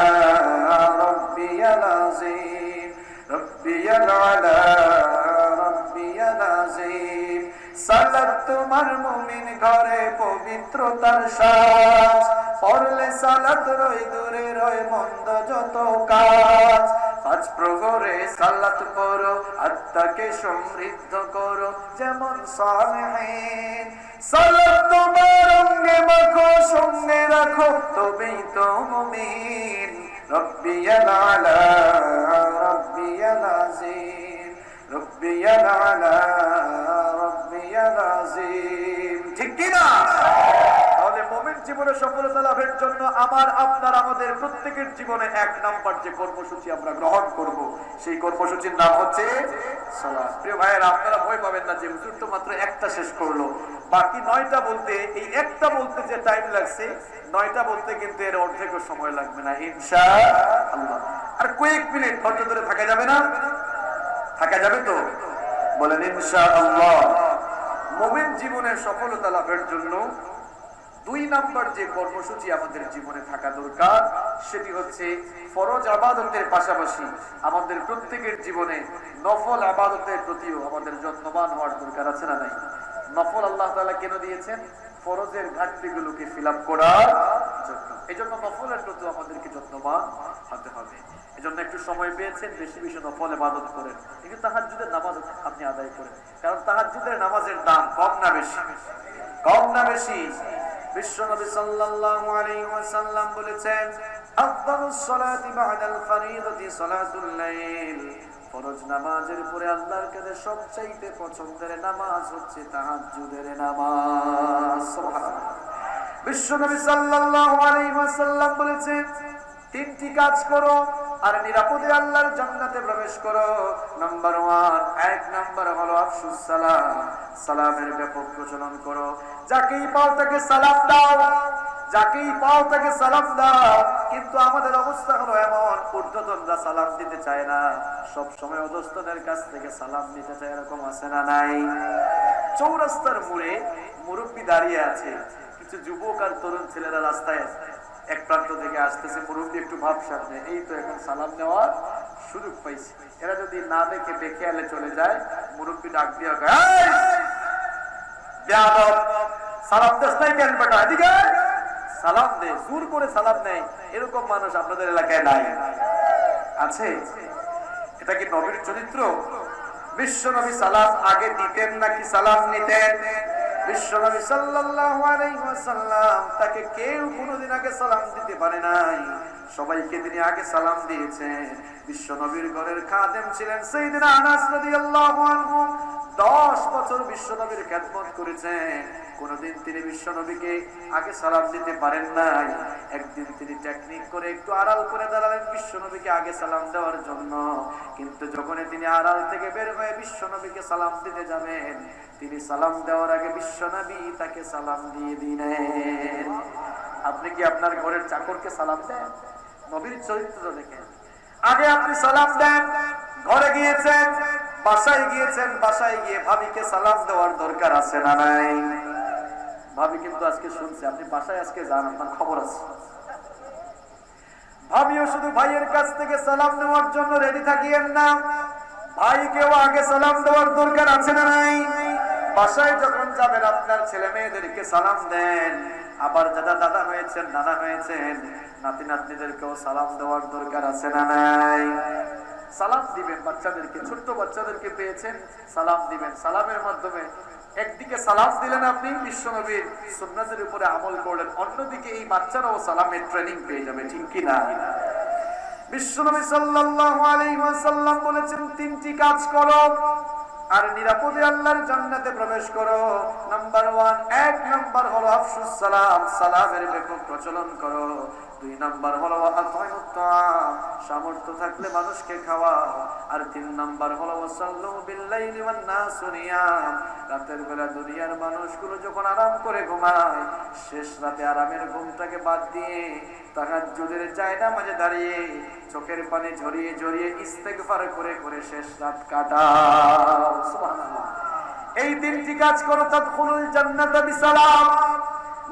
রব্বিয়াল আজিম, রব্বিয়াল আলা, রব্বিয়াল আজিম। সালাত তোমার মুমিন ঘরে পবিত্রতার সাজ, পড়লে সালাত রয় দূরে রয় মন্দ যত কাজ। 5 প্রহরে সালাত পড়ো, আত্মাকে সমৃদ্ধ করো যেমন সালেহীন। সালাত তোমার অঙ্গে মাখো, সঙ্গে রাখো, তবেই তো মুমিন। রব্বিয়াল আলা, রব্বিয়াল আজিম, রব্বিয়াল আলা, রব্বিয়াল আজিম। ঠিক কি না? তাহলে মুমিন জীবনে সফলতা লাভের জন্য আমার আপনার আমাদের প্রত্যেকের জীবনে 1 নাম্বার যে কর্মসূচি আমরা গ্রহণ করব, সেই কর্মসূচির নাম হচ্ছে সালাত। প্রিয় ভাইয়েরা, আপনারা ভয় পাবেন না যে হুজুর তো মাত্র একটা শেষ করলো, বাকি 9টা বলতে, এই একটা বলতে যে টাইম লাগছে, 9টা বলতে কিন্তু এর অর্ধেকও সময় লাগবে না ইনশাআল্লাহ। আর কয়েক মিনিট ধৈর্য ধরে থাকা যাবে না? থাকা যাবে তো? বলেন ইনশাআল্লাহ। মুমিন জীবনের সফলতা লাভের জন্য 2 নাম্বার যে কর্মসূচি আমাদের জীবনে থাকা দরকার, সেটি হচ্ছে ফরজ ইবাদতের পাশাপাশি আমাদের প্রত্যেকের জীবনে নফল ইবাদতের প্রতিও আমাদের যত্নবান হওয়ার দরকার আছে না নাই? নফল আল্লাহ তাআলা কেন দিয়েছেন? ফরজের ঘাটতিগুলোকে ফিল আপ করার জন্য। এজন্য নফলের প্রতি আমাদেরকে যত্নবান হতে হবে। এজন্য একটু সময় পেয়েছেন, বেশি বেশি নফল ইবাদত করেন। কিন্তু তাহাজ্জুদের নামাজ আপনি আদায় করেন, কারণ তাহাজ্জুদের নামাজের দাম কম না বেশি? কম না বেশি? বিশ্বনবী সাল্লাল্লাহু আলাইহি ওয়াসাল্লাম বলেছেন, আফদালুস সালাতি বা'দাল ফরিদাতি সালাতুল লাইল। ফরজ নামাজের পরে আল্লাহর কাছে সবচেয়ে পছন্দের নামাজ হচ্ছে তাহাজ্জুদের নামাজ। সুবহানাল্লাহ। বিশ্বনবী সাল্লাল্লাহু আলাইহি ওয়াসাল্লাম বলেছেন, 3টি কাজ করো আর নিরাপদে আল্লাহর জান্নাতে প্রবেশ করো। নাম্বার 1, 1 নাম্বার হলো আফসুস সালাম, সালামের ব্যাপক প্রচলন করো। যাকেই পাও তাকে সালাম দাও, যাকেই পাও তাকে সালাম দাও। কিন্তু আমাদের অবস্থা হলো এমন, ঊর্ধ্বতনরা সালাম দিতে চায় না, সব সময় অধস্তনের কাছ থেকে সালাম নিতে চায়, এরকম আছে না নাই? চৌরাস্তার মোড়ে মুরব্বি দাঁড়িয়ে আছে, কিছু যুবক আর তরুণ ছেলেরা রাস্তায় এক প্রান্ত থেকে আসতেছে, মুরব্বি একটু ভাব সামনে, এই তো এখন সালাম দেওয়ার সুযোগ পাইছে। এরা যদি না দেখে দেখে আলে চলে যায়, মুরব্বি ডাক দিয়া সালাম দেশ নাই কেন বেটা, এদিকে সালাম দে। জোর করে সালাম নেই, এরকম মানুষ আপনাদের এলাকায় নাই? আছে? এটা কি নবীর চরিত্র? বিশ্বনবী সালাম আগে দিতেন নাকি সালাম নিতেন? বিশ্বনবী সাল্লাল্লাহু আলাইহি ওয়াসাল্লাম তাকে কেউ কোনোদিন আগে সালাম দিতে পারে নাই, সবাইকে তিনি আগে সালাম দিয়েছেন। বিশ্বনবীর ঘরের খাদেম ছিলেন সাইয়েদনা আনাস রাদিয়াল্লাহু আনহু, 10 বছর বিশ্বনবীর খেদমত করেছেন, কোনদিন তিনি বিশ্বনবীকে আগে সালাম দিতে পারেন নাই। একদিন তিনি টেকনিক করে একটু আড়াল করে দাঁড়ালেন বিশ্বনবীকে আগে সালাম দেওয়ার জন্য, কিন্তু যখন তিনি আড়াল থেকে বের হয়ে বিশ্বনবীকে সালাম দিতে যাবেন, তিনি সালাম দেওয়ার আগে বিশ্বনবী তাকে সালাম দিয়ে দিলেন। আপনি কি আপনার ঘরের চাকরকে সালাম দেন? নবীর চরিত্র দেখেন, আগে আপনি সালাম দেন। ঘরে গিয়েছেন, বাসায় গিয়েছেন, বাসায় গিয়ে ভাবিকে সালাম দেওয়ার দরকার আছে না নাই? ভাবি কিন্তু আজকে শুনছে, আপনি বাসায় আজকে যান, আপনার খবর আছে। ভাবিও শুধু ভাইয়ের কাছ থেকে সালাম নেওয়ার জন্য রেডি থাকিয়েন না, ভাইকেও আগে সালাম দেওয়ার দরকার আছে না নাই? বাসায় যখন যাবেন আপনার ছেলে মেয়েদেরকে সালাম দেন, আবার যারা দাদা হয়েছেন, নানা হয়েছেন, নাতি নাতনিদেরকেও সালাম দেওয়ার দরকার আছে না নাই? সালাম দিবেন বাচ্চাদেরকে, ছোট্ট বাচ্চাদেরকে পেয়েছেন, সালাম দিবেন। সালামের মাধ্যমে একদিকে সালাম দিলেন আপনি, বিশ্বনবীর সুন্নাতের উপরে আমল করলেন, অন্যদিকে এই বাচ্চারাও সালামের ট্রেনিং পেয়ে যাবে, ঠিক কি না? বিশ্বনবী সাল্লাল্লাহু আলাইহি ওয়াসাল্লাম বলেছেন, 3টি কাজ করো আর নিরাপদে আল্লাহর জান্নাতে প্রবেশ করো। নাম্বার 1, 1 নাম্বার হলো আফসুস সালাম, সালামের ব্যাপক প্রচলন করো। 2 নাম্বার হলো আত'আমুত তা'আম, সামর্থ্য থাকলে মানুষকে খাওয়াও। আর 3 নাম্বার হলো ওয়াসাল্লু বিল-লাইলি ওয়ান-নাসু নিয়াম, রাতের বেলা দুনিয়ার মানুষগুলো যখন আরাম করে ঘুমায়, শেষ রাতে আরামের ঘুমটাকে বাদ দিয়ে তাহাজ্জুদের জায়নামাজে দাঁড়িয়ে চোখের পানি ঝরিয়ে ঝরিয়ে ইস্তেগফার করে করে শেষ রাত কাটাও। সুবহানাল্লাহ। এই 3টি কাজ করো, তাদখুলুল জান্নাতা বিসালাম,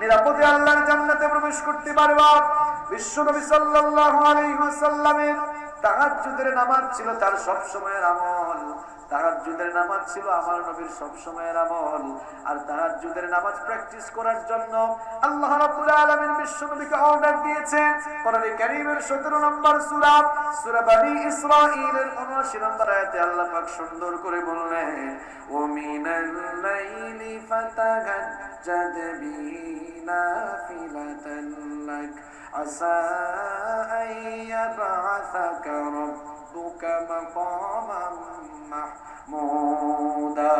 নিরাপদে আল্লাহর জান্নাতে প্রবেশ করতে পারবা। বিশ্বনবী সাল্লাল্লাহু আলাইহি ওয়াসাল্লামের তাহাজ্জুদের নামাজ ছিল তার সব সময়ের আমল। তাহাজ্জুদের নামাজ ছিল আমার নবীর সব সময়ের আমল। আর তাহাজ্জুদের নামাজ প্র্যাকটিস করার জন্য আল্লাহ রাব্বুল আলামিন বিশ্বনবীকে অর্ডার দিয়েছেন। কোরআনে কারীমের 17 নম্বর সূরা, সূরা বনী ইসরাঈলের 79 নম্বর আয়াতে আল্লাহ পাক সুন্দর করে বললেন, ওয়া মিনাল লাইলি ফাতাহাজ্জাদ বিহি নাফিলাতান লাক আসা আইয়াবআসাকা রাব্বুকা মাকামান মাহমুদা।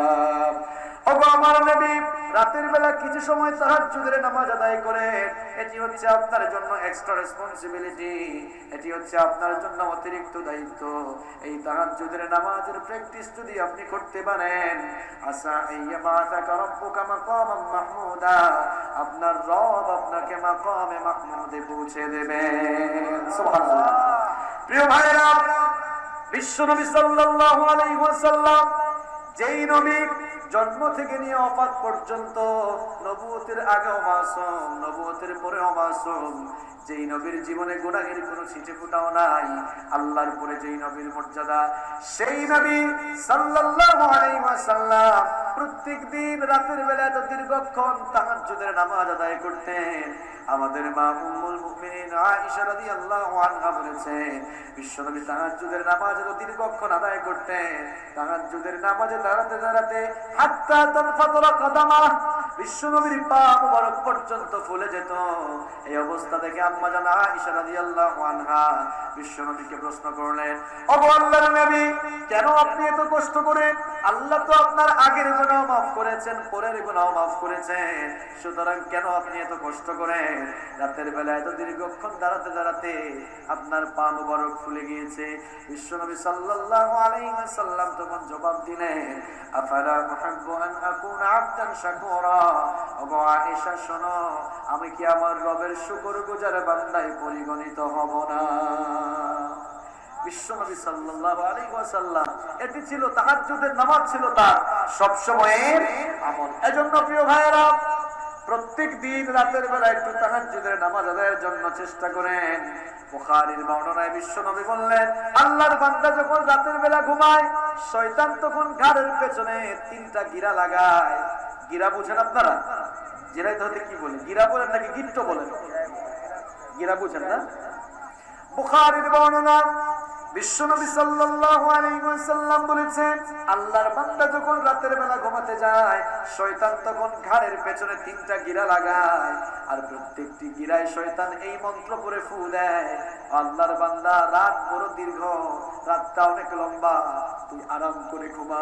ওগো আমার নবী, রাতের রাতের বেলা কিছু সময় তাহাজ্জুদের নামাজ আদায় করেন, এটি হচ্ছে আপনার জন্য এক্সট্রা রেসপন্সিবিলিটি, এটি হচ্ছে আপনার জন্য অতিরিক্ত দায়িত্ব। এই তাহাজ্জুদের নামাজের প্র্যাকটিস যদি আপনি করতে পারেন, আসা আইয়াবাতাকা রাব্বুকা মাকামান মাহমুদা, আপনার রব আপনাকে মাকামে মাহমুদে পৌঁছে দেবেন। সুবহানাল্লাহ। প্রিয় ভাইরা, বিশ্বনবী সাল্লাল্লাহু আলাইহি ওয়াসাল্লাম যেই নবী জন্ম থেকে নিয়ে ওফাত পর্যন্ত নবুয়তের আগেও মাসুম, নবুয়তের পরেও মাসুম, যেই নবীর জীবনে গুনাহের কোনো ছিটে ফোঁটাও নাই, আল্লাহর পরে যেই নবীর মর্যাদা, সেই নবী সাল্লাল্লাহু আলাইহি ওয়াসাল্লাম প্রত্যেক দিন রাতের বেলা এত দীর্ঘক্ষণ তাহাজ্জুদের নামাজ আদায় করতেন। আমাদের মা উম্মুল মুমিনিন আয়েশা রাদিয়াল্লাহু আনহা বলেছেন, বিশ্বনবী তাহাজ্জুদের নামাজ এত দীর্ঘক্ষণ আদায় করতেন, তাহাজ্জুদের নামাজে দাঁড়াতে দাঁড়াতে হাত্তা তানফাতরা কদামা, বিশ্বনবীর পা মুবারক পর্যন্ত ফুলে যেত। এই অবস্থা দেখে আম্মা জান আয়েশা রাদিয়াল্লাহু আনহা বিশ্বনবীকে প্রশ্ন করলেন, ওগো আল্লাহর নবী, কেন আপনি এত কষ্ট করেন? আল্লাহ তো আপনার আগের গুনাহ মাফ করেছেন, পরের গুনাহ মাফ করেছেন, সুতরাং কেন আপনি এত কষ্ট করেন? রাতের বেলা এত দীর্ঘক্ষণ দাঁড়াতে দাঁড়াতে আপনার পা মুবারক ফুলে গিয়েছে। বিশ্বনবী সাল্লাল্লাহু আলাইহি ওয়াসাল্লাম তখন জবাব দিলেন, আফালা উহিব্বু আন আকুনা আবদান শাকুরা, ওগো আয়েশা শোনো, আমি কি আমার রবের শুকরগুজার বান্দায় পরিগণিত হব না? বিশ্বনবী সাল্লাল্লাহু আলাইহি ওয়াসাল্লাম এটি ছিল তাহাজ্জুদের নামাজ, ছিল তার সব সময়ের আমল। এজন্য প্রিয় ভাইরা, প্রত্যেক দিন রাতের বেলা একটু তাহাজ্জুদের নামাজ আদায়ের জন্য চেষ্টা করেন। বুখারীর বর্ণনায় বিশ্বনবী বললেন, আল্লাহর বান্দা যখন রাতের বেলা ঘুমায়, শয়তান তখন ঘাড়ের পেছনে 3টা গিরা লাগায়। গিরা বুঝেন আপনারা? জিরাইত হতে কি বলে? গিরা বলেন নাকি গিট্ট বলেন? গিরা বুঝেন না? বুখারীর বর্ণনা, বিশ্বনবী সাল্লাল্লাহু আলাইহি ওয়াসাল্লাম বলেছেন, আল্লাহর বান্দা যখন রাতের বেলা ঘুমাতে যায়, শয়তান তখন ঘাড়ের পেছনে 3টা গিরা লাগায়, আর প্রত্যেকটি গিরায় শয়তান এই মন্ত্র পড়ে ফু দেয়, আল্লাহর বান্দা রাত বড় দীর্ঘ, রাতটা অনেক লম্বা, তুই আরাম করে ঘুমা।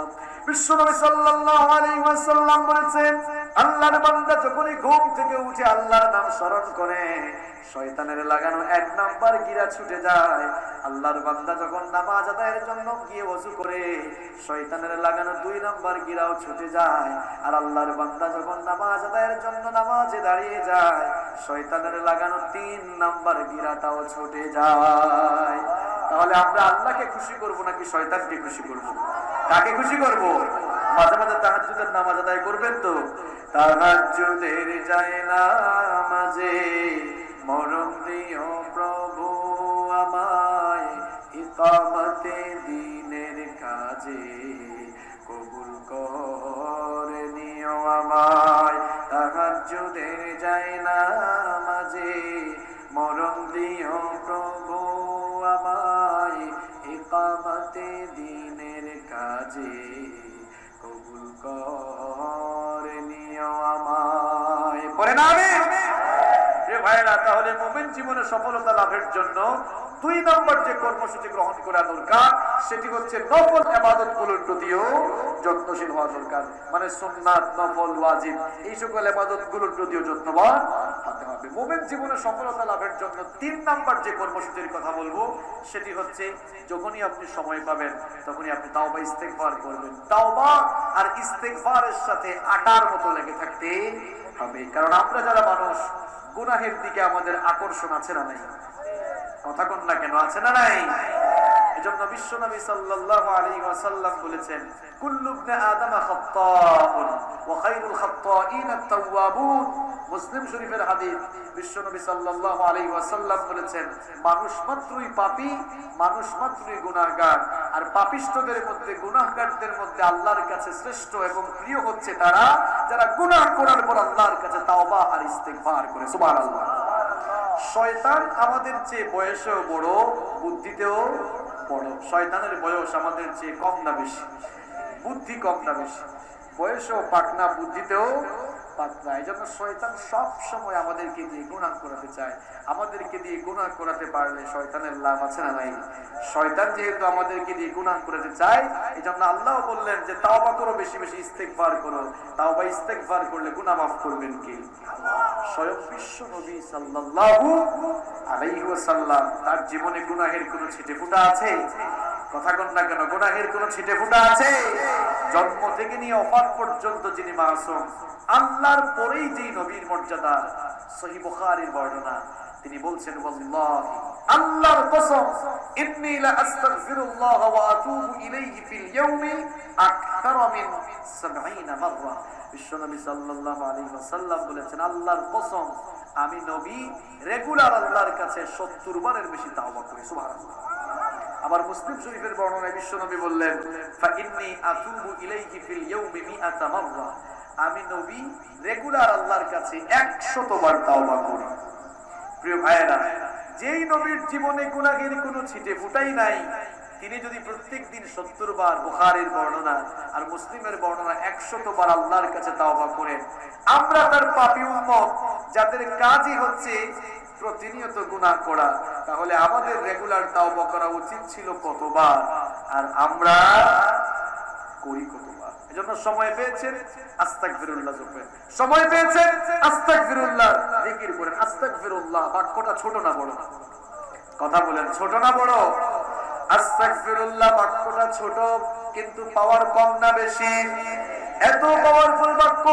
বিশ্বনবী সাল্লাল্লাহু আলাইহি ওয়াসাল্লাম বলেছেন, আল্লাহর বান্দা যখনই ঘুম থেকে উঠে আল্লাহর নাম স্মরণ করে, শয়তানের লাগানো 1 নাম্বার গিরা ছুটে যায়। আল্লাহর বান্দা যখন নামাজ আদায়ের জন্য গিয়ে ওযু করে, শয়তানের লাগানো 2 নাম্বার গিরাও ছুটে যায়। আর আল্লাহর বান্দা যখন নামাজ আদায়ের জন্য নামাজে দাঁড়িয়ে যায়, শয়তানের লাগানো 3 নাম্বার গিরাটাও ছুটে যায়। তাহলে আমরা আল্লাহকে খুশি করব নাকি শয়তানকে খুশি করব? কাকে খুশি করব? মাঝে মাঝে তাহাজ্জুদের নামাজ আদায় করবেন তো। তাহাজ্জুদের যায় নামাজে মরণ দিও প্রভু আমায়, ইকামতে দ্বীনের কাজে কবুল করে নিও আমায়। তাহাজ্জুদের যায় নামাজে মরণ দিও প্রভু আমায়, ইকামতে দ্বীনের কাজে কবুল করে নিও আমায়। পড়ে না আমিন? ভাইরা, তাহলে মুমিন জীবনে সফলতা লাভের জন্য 2 নম্বর যে কর্মসূচি গ্রহণ করা দরকার, সেটি হচ্ছে নফল ইবাদতগুলোর প্রতিও যত্নশীল হওয়া দরকার। মানে সুন্নাত, নফল, ওয়াজিব, এই সকল ইবাদতগুলোর প্রতিও যত্নবান হতে হবে। মুমিন জীবনে সফলতা লাভের জন্য 3 নম্বর যে কর্মসূচির কথা বলবো, সেটি হচ্ছে যখনই আপনি সময় পাবেন তখনই আপনি তাওবা ইস্তেগফার করবেন। তাওবা আর ইস্তেগফারের সাথে আটার মতো লেগে থাকতে হবে। কারণ আমরা যারা মানুষ, গুনাহের দিকে আমাদের আকর্ষণ আছে না নাই? কথা কোন না কেন, আছে না নাই? এজন্য বিশ্বনবী সাল্লাল্লাহু আলাইহি ওয়াসাল্লাম বলেছেন, কুল্লু ইবনে আদম খাত্তাউন ওয়া খায়রুল খাত্তাইন আত-তাওয়াবুন। মুসলিম শরীফের হাদিস। বিশ্বনবী সাল্লাল্লাহু আলাইহি ওয়াসাল্লাম বলেছেন, মানুষ মাত্রই পাপী, মানুষ মাত্রই গুনাহগার, আর পাপিষ্ঠদের মধ্যে, গুনাহগারদের মধ্যে আল্লাহর কাছে শ্রেষ্ঠ এবং প্রিয় হচ্ছে তারা যারা গুনাহ করার পর আল্লাহর কাছে তাওবা আর ইস্তেগফার করে। সুবহানাল্লাহ। শয়তান আমাদের চেয়ে বয়সেও বড়, বুদ্ধিতেও বড়। শয়তানের বয়স আমাদের চেয়ে কম না বেশি? বুদ্ধি কম না বেশি? বয়সেও পাকনা, বুদ্ধিতেও পাতলা। এই জন্য শয়তান সব সময় আমাদেরকে দিয়ে গুনাহ করাতে চায়। আমাদেরকে দিয়ে গুনাহ করাতে পারলে শয়তানের লাভ আছে না নাই? শয়তান যেহেতু আমাদেরকে দিয়ে গুনাহ করাতে চায়, এই জন্য আল্লাহ বললেন যে তাওবা করো, বেশি বেশি ইস্তেগফার করো। তাওবা ইস্তেগফার করলে গুনাহ মাফ করবেন কে? স্বয়ং বিশ্ব নবী সাল্লাল্লাহু আলাইহি ওয়াসাল্লাম। তার জীবনে গুনাহের কোনো ছিটে ফুটা আছে? কথা কন না কেন? গুনাহের কোনো ছিটে ফুটা আছে? জন্ম থেকে নিয়ে ওফাত পর্যন্ত যিনি মাসুম, আল্লাহর পরেই যে নবীর মর্যাদা। সহিহ বুখারীর বর্ণনা, তিনি বলছেন ওয়াল্লাহি, আল্লাহর কসম, ইন্নী লা আস্তাগফিরুল্লাহ ওয়া আতুবু ইলাইহি ফিল ইয়াউমি আকতারা মিন 70 মাররা। বিশ্বনবী সাল্লাল্লাহু আলাইহি ওয়াসাল্লাম বলেছেন, আল্লাহর কসম, আমি নবী রেগুলার আল্লাহর কাছে 70 বারের বেশি তাওবা করি। সুবহানাল্লাহ। আবার মুসলিম শরীফের বর্ণনায় বিশ্বনবী বললেন, ফা ইন্নী আতুবু ইলাইহি ফিল ইয়াউমি 100 মাররা। আমি নবী রেগুলার আল্লাহর কাছে 100 বার তাওবা করি। প্রিয় ভাইয়েরা, যেই নবীর জীবনে গুনাহের কোনো ছিটে ফুটাই নাই, তিনি যদি প্রত্যেক দিন 70 বার, বুখারীর বর্ণনা আর মুসলিমের বর্ণনা 100 বার আল্লাহর কাছে তাওবা করেন, আমরা তার পাপী উম্মত যাদের কাজই হচ্ছে প্রতিনিয়ত গুনাহ করা, তাহলে আমাদের রেগুলার তাওবা করা উচিত ছিল কতবার, আর আমরা করি কতবার? এজন্য সময় পেয়েছেন আস্তাগফিরুল্লাহ জপেন, সময় পেয়েছেন আস্তাগফিরুল্লাহ জিকির করেন। আস্তাগফিরুল্লাহ বাক্যটা ছোট না বড়? কথা বলেন, ছোট না বড়? আস্তাগফিরুল্লাহ বাক্যটা ছোট, কিন্তু পাওয়ার কম না বেশি? এত পাওয়ারফুল বাক্য।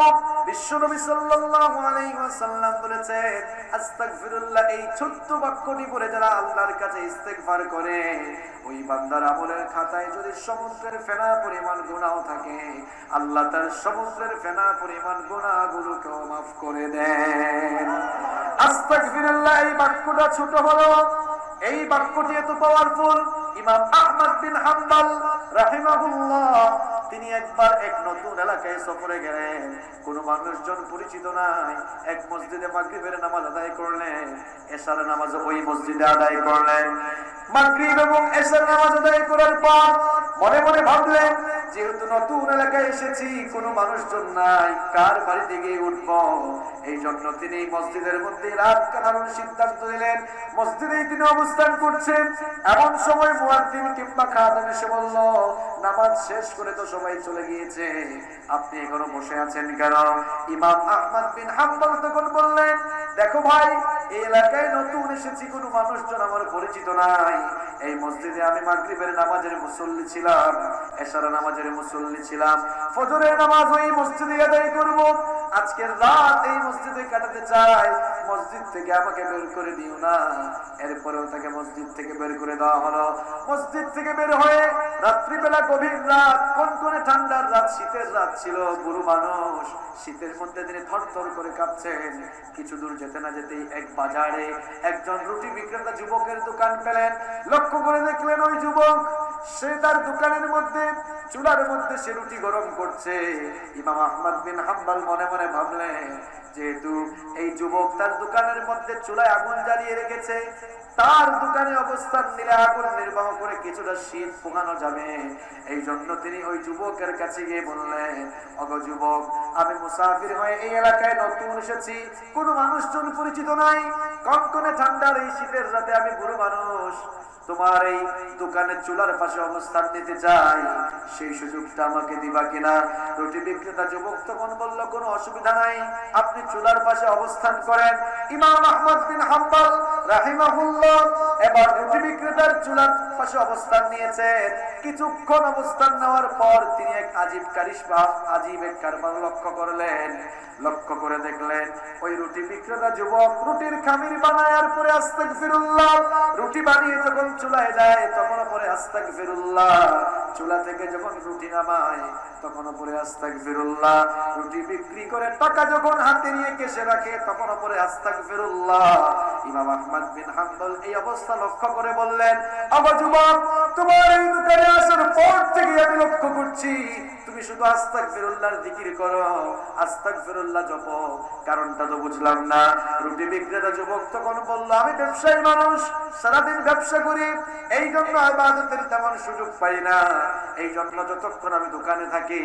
বিশ্বনবী সাল্লাল্লাহু আলাইহি ওয়াসাল্লাম বলেছেন, আস্তাগফিরুল্লাহ এই ছোট্ট বাক্যটি পড়ে যারা আল্লাহর কাছে ইস্তেগফার করে, ওই বান্দার আমলের খাতায় যদি সমুদ্রের ফেনা পরিমাণ গুনাহ থাকে, আল্লাহ তার সমুদ্রের ফেনা পরিমাণ গুনাহগুলোকে মাফ করে দেন। আস্তাগফিরুল্লাহ এই বাক্যটা ছোট হলো, এই বাক্যটি এত পাওয়ারফুল। ইমাম আহমদ বিন হাম্বল রাহিমাহুল্লাহ, তিনি একবার এক নতুন এলাকায় সফরে গেলেন, কোনো মানুষজন পরিচিত নাই। এক মসজিদে মাগরিবের নামাজ আদায় করলেন, এশার নামাজ ওই মসজিদে আদায় করলেন। মাগরিব এবং এশার নামাজ আদায় করার পর মনে মনে ভাবলেন, যেহেতু নতুন এলাকায় এসেছি, কোনো মানুষজন নাই, কার বাড়িতে গিয়ে উঠবো? এই জন্য তিনি মসজিদের মধ্যে রাত কাটানোর সিদ্ধান্ত নিলেন। মসজিদেই তিনি অবস্থান করছেন, এমন সময় মুয়াজ্জিন কিংবা খাদেম এসে বলল, নামাজ শেষ করে তো সবাই চলে গিয়েছে, আপনি এখনো বসে আছেন কেন? ইমাম আহমদ বিন হাম্বল তখন বললেন, দেখো ভাই, এই এলাকায় নতুন এসেছি, কোনো মানুষজন আমার পরিচিত নাই। এই মসজিদে আমি মাগরিবের নামাজের মুসল্লি ছিলাম, এশার নামাজের মুসল্লি ছিলাম, ফজরের নামাজ ওই মসজিদে আদায় করব, আজকের রাত এই মসজিদে কাটাতে চাই, মসজিদ থেকে আমাকে বের করে দিও না। এরপরেও তাকে মসজিদ থেকে বের করে দেওয়া হলো। মসজিদ থেকে বের হয়ে রাত্রিবেলা, গভীর রাত, কনকনে ঠান্ডার রাত, শীতের রাত ছিল, বুড়ো মানুষ, শীতের মধ্যে তিনি থরথর করে কাঁপছেন। কিছু দূর যেতে না যেতেই এক বাজারে একজন রুটি বিক্রেতা যুবকের দোকান পেলেন। লক্ষ্য করে দেখলেন ওই যুবক, সে তার দোকানের মধ্যে চুলার মধ্যে সে রুটি গরম করছে। ইমাম আহমদ বিন হাম্বল মনে মনে ভাবলেন, যেহেতু এই যুবক তার দোকানের মধ্যে চুলায় আগুন জ্বালিয়ে রেখেছে, তার দোকানে অবস্থান নিলে আগুন নির্বাহ করে কিছুটা শীত পোহানো যাবে। এই জন্য তিনি ওই যুবকের কাছে গিয়ে বললেন, ওগো যুবক, আমি মুসাফির হয়ে এই এলাকায় নতুন এসেছি, কোনো মানুষজন পরিচিত নাই, কনকনে ঠান্ডার এই শীতের রাতে আমি বুড়ো মানুষ, তোমার এই দোকানের চুলার পাশে অবস্থান নিতে চাই, সেই সুযোগটা আমাকে দিবা কিনা? রুটি বিক্রেতা যুবক তখন বলল, কোনো অসুবিধা নাই, আপনি চুলার পাশে অবস্থান করেন। ইমাম আহমদ বিন হাম্বল রাহিমাহুল্লাহ এবার রুটি বিক্রেতার চুলার পাশে অবস্থান নিয়েছেন। কিছুক্ষণ অবস্থান নেওয়ার পর তিনি এক আজীব কারবার লক্ষ্য করলেন। লক্ষ্য করে দেখলেন, ওই রুটি বিক্রেতা যুবক রুটির খামির বানায়ার পরে আস্তাগফিরুল্লাহ, রুটি বানিয়ে যখন চুলায় দেয় তখন পরে আস্তাগফিরুল্লাহ, চুলা থেকে যখন রুটি নামায় তখন পরে আস্তাগফিরুল্লাহ, রুটি বিক্রি করে টাকা যখন হাতে নিয়ে কেশে রাখে তখন পরে আস্তাগফিরুল্লাহ। ইমাম আহমদ বিন হাম্বল এই অবস্থা লক্ষ্য করে বললেন, ওগো যুবক, তোমার এই দোকানে আসার পর থেকে আমি লক্ষ্য করছি তুমি তুমি শুধু আস্তাগফিরুল্লাহর জিকির করো, আস্তাগফিরুল্লাহ জপো, কারণটা তো বুঝলাম না। রুটি বিক্রেতা যুবক তখন বলল, আমি ব্যবসায়ী মানুষ, সারাদিন ব্যবসা করি, এই জন্য ইবাদতের তেমন সুযোগ পাই না, এই জন্য যতক্ষণ আমি দোকানে থাকি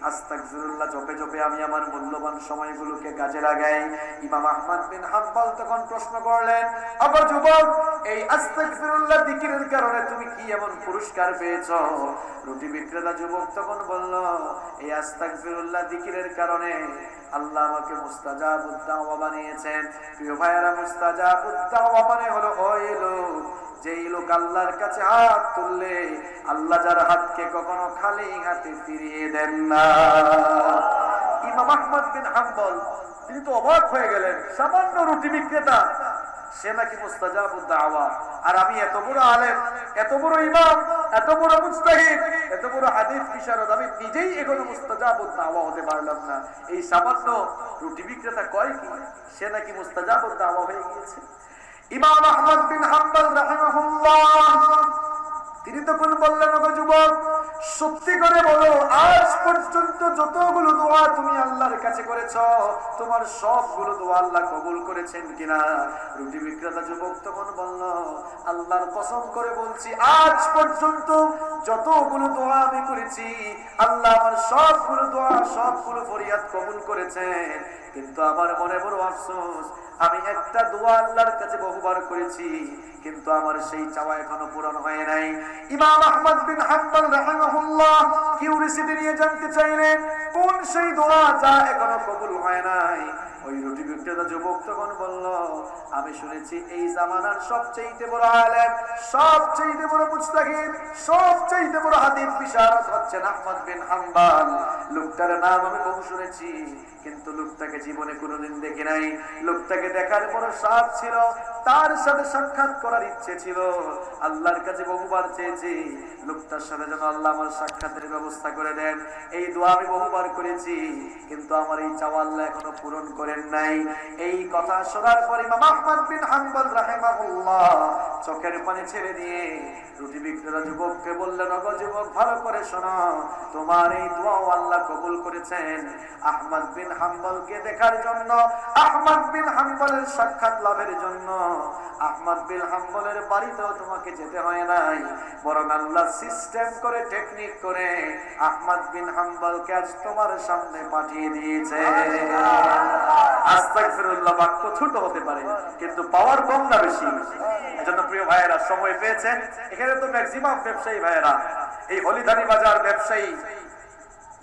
আস্তাগফিরুল্লাহ জপে জপে আমি আমার মূল্যবান সময়গুলোকে কাজে লাগাই। ইমাম আহমদ বিন হাম্বল তখন প্রশ্ন করলেন, আবার যুবক, এই আস্তাগফিরুল্লাহ জিকিরের কারণে তুমি কি এমন পুরস্কার পেয়েছো? রুটি বিক্রেতা যুবক তখন বলল, এই আস্তাগফিরুল্লাহ জিকিরের কারণে আল্লাহ আমাকে মুস্তাজাবুদ দাওয়া বানিয়েছেন। প্রিয় ভাইয়েরা, মুস্তাজাবুদ দাওয়া মানে হলো ওই লোক, যেই লোক আল্লাহর কাছে হাত তুললে আল্লাহ যার হাতকে কখনো খালি হাতে ফিরিয়ে দেন না। ইমাম আহমদ বিন হাম্বল তিনি তো অবাক হয়ে গেলেন, সামান্য রুটি বিক্রেতা, সে নাকি মুস্তাজাবুদ দাওয়া, আর আমি এত বড় আলেম, এত বড় ইমাম, এত বড় মুজতাহিদ, এত বড় হাদিস বিশারদ, আমি নিজেই এখনো মুস্তাজাবুদ দাওয়া হতে পারলাম না। এই সামান্য রুটি বিক্রেতা কয় কি সে নাকি মুস্তাজাবুদ দাওয়া হয়ে গিয়েছে। ইমাম আহমদ বিন হাম্বল রাহিমাহুল্লাহ তিনি তখন বললেন, ওগো যুবক, সত্যি করে বলো, আজ পর্যন্ত যতগুলো দোয়া তুমি আল্লাহর কাছে করেছো, তোমার সবগুলো দোয়া আল্লাহ কবুল করেছেন কিনা? রুটি বিক্রেতা যুবক তখন বলল, আল্লাহর কসম করে বলছি, আজ পর্যন্ত যতগুলো দোয়া আমি করেছি আল্লাহ আমার সবগুলো দোয়া, সবগুলো ফরিয়াদ কবুল করেছেন। কিন্তু আমার মনে বড় আফসোস, আমি একটা দোয়া আল্লাহর কাছে বহুবার করেছি, কিন্তু আমার সেই চাওয়া এখনো পূরণ হয় নাই। ইমাম আহমদ বিন হাম্বল রাহিমাহুল্লাহ কিউরিসিটি নিয়ে জানতে চাইলেন, কোন সেই দোয়া যা এখনো কবুল হয় নাই? ওই রুটি বিক্রেতা যুবক তখন বলল, আমি শুনেছি এই জামানার সবচেয়ে বড় আলেম, সবচেয়ে বড় মুজতাহিদ, সবচেয়ে বড় হাদিস বিশারদ হচ্ছেন আহমদ বিন হাম্বল। লোকটার নাম আমি বহু শুনেছি, কিন্তু লোকটাকে জীবনে কোনোদিন দেখি নাই। লোকটাকে দেখার বড় সাধ ছিল, তার সাথে সাক্ষাৎ করার ইচ্ছে ছিল, আল্লাহর কাছে বহুবার চেয়েছি লোকটার সাথে যেন আল্লাহ আমার সাক্ষাতের ব্যবস্থা করে দেন। এই দোয়া আমি বহুবার করেছি, কিন্তু আমার এই চাওয়া আল্লাহ এখনো পূরণ করেন নাই। এই কথা শোনার পর ইমাম আহমদ বিন হাম্বল রাহিমাহুল্লাহ চোখের পানি ছেড়ে দিয়ে রুটি বিক্রেতা যুবককে বললেন, ওগো যুবক, ভালো করে শোনো, তোমার এই দোয়া আল্লাহ কবুল করেছেন। আহমদ বিন হাম্বলকে দেখার জন্য, আহমদ বিন হাম্বলের সাক্ষাৎ লাভের জন্য আহমদ বিন হাম্বলের বাড়িতেও তোমাকে যেতে হয় নাই, বরং আল্লাহ সিস্টেম করে, টেকনিক করে আহমদ বিন হাম্বলকে আজ তোমার সামনে পাঠিয়ে দিয়েছে। আস্তাগফিরুল্লাহ বাক্য ছোট হতে পারে, কিন্তু পাওয়ার কম না বেশি? এজন্য প্রিয় ভাইয়েরা, সময় পেয়েছেন, এখানে তো ম্যাক্সিমাম ব্যবসায়ী ভাইয়েরা, এই হলিধানি বাজার ব্যবসায়ী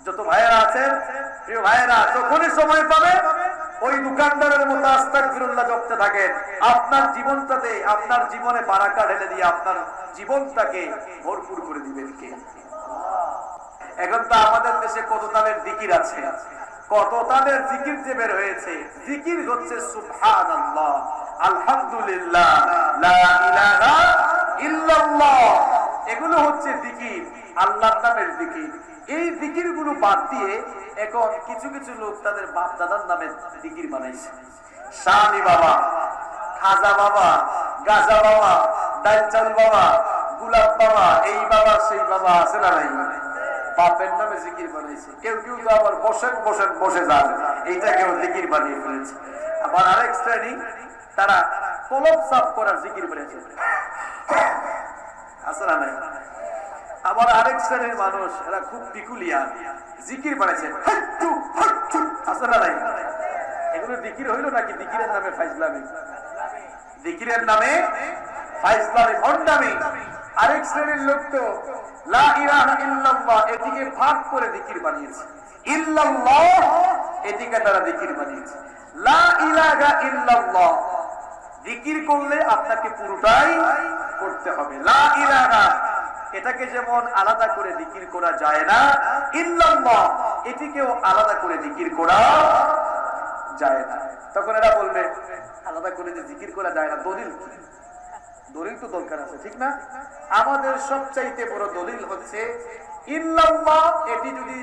যত ভাইয়েরা আছেন, প্রিয় ভাইয়েরা, যখনই সময় পাবে ওই দোকানদারের মতো আস্তাগফিরুল্লাহ জপতে থাকেন। আপনার জীবনটাতে, আপনার জীবনে বারাকা ঢেলে দিয়ে আপনার জীবনটাকে ভরপুর করে দিবেন কে? এখন তো আমাদের দেশে কত তালের জিকির আছে, কত তালের জিকির যে বের হয়েছে। জিকির হচ্ছে সুবহানাল্লাহ, আলহামদুলিল্লাহ, লা ইলাহা ইল্লাল্লাহ, এগুলো হচ্ছে জিকির, আল্লাহর নামের জিকির। এই জিকির গুলো বাদ দিয়ে এখন কিছু কিছু লোক তাদের বাপ দাদার নামে জিকির বানাইছে। শানি বাবা, খাজা বাবা, গাজা বাবা, ডালচাল বাবা, গুলাব বাবা, এই বাবা সেই বাবা, আছে না নাই? বাপের নামে জিকির বানাইছে। কেউ কেউ তো আবার বসেন বসেন বসে যান, এইটাকেও জিকির বানিয়ে ফেলেছে। আবার আরেক শ্রেণী, তারা কলব সাফ করার জিকির বানিয়েছে, আছে না নাই? আবার আরেক শ্রেণীর মানুষ, এরা খুব পিকুলিয়া, জিকির বানাইছে, আছে না নাই? এগুলো জিকির হইল নাকি জিকিরের নামে ফাইজলামি? জিকিরের নামে ফাইজলামি, ভণ্ডামি। আরেক শ্রেণীর লোক তো লা ইলাহা ইল্লাল্লাহ এটিকে ভাগ করে জিকির বানিয়েছে, ইল্লাল্লাহ এটিকে তারা জিকির বানিয়েছে। লা ইলাহা ইল্লাল্লাহ জিকির করলে আপনাকে পুরোটাই করতে হবে। লা ইলাহা এটাকে যেমন আলাদা করে জিকির করা যায় না, ইল্লাল্লাহ এটিকেও আলাদা করে জিকির করা যায় না। তখন এরা বলবে, আলাদা করে যে জিকির করা যায় না, দলিল কি? দলিল তো দরকার আছে, ঠিক না? আমাদের সবচাইতে বড় দলিল হচ্ছে ইল্লাল্লাহ। এটি যদি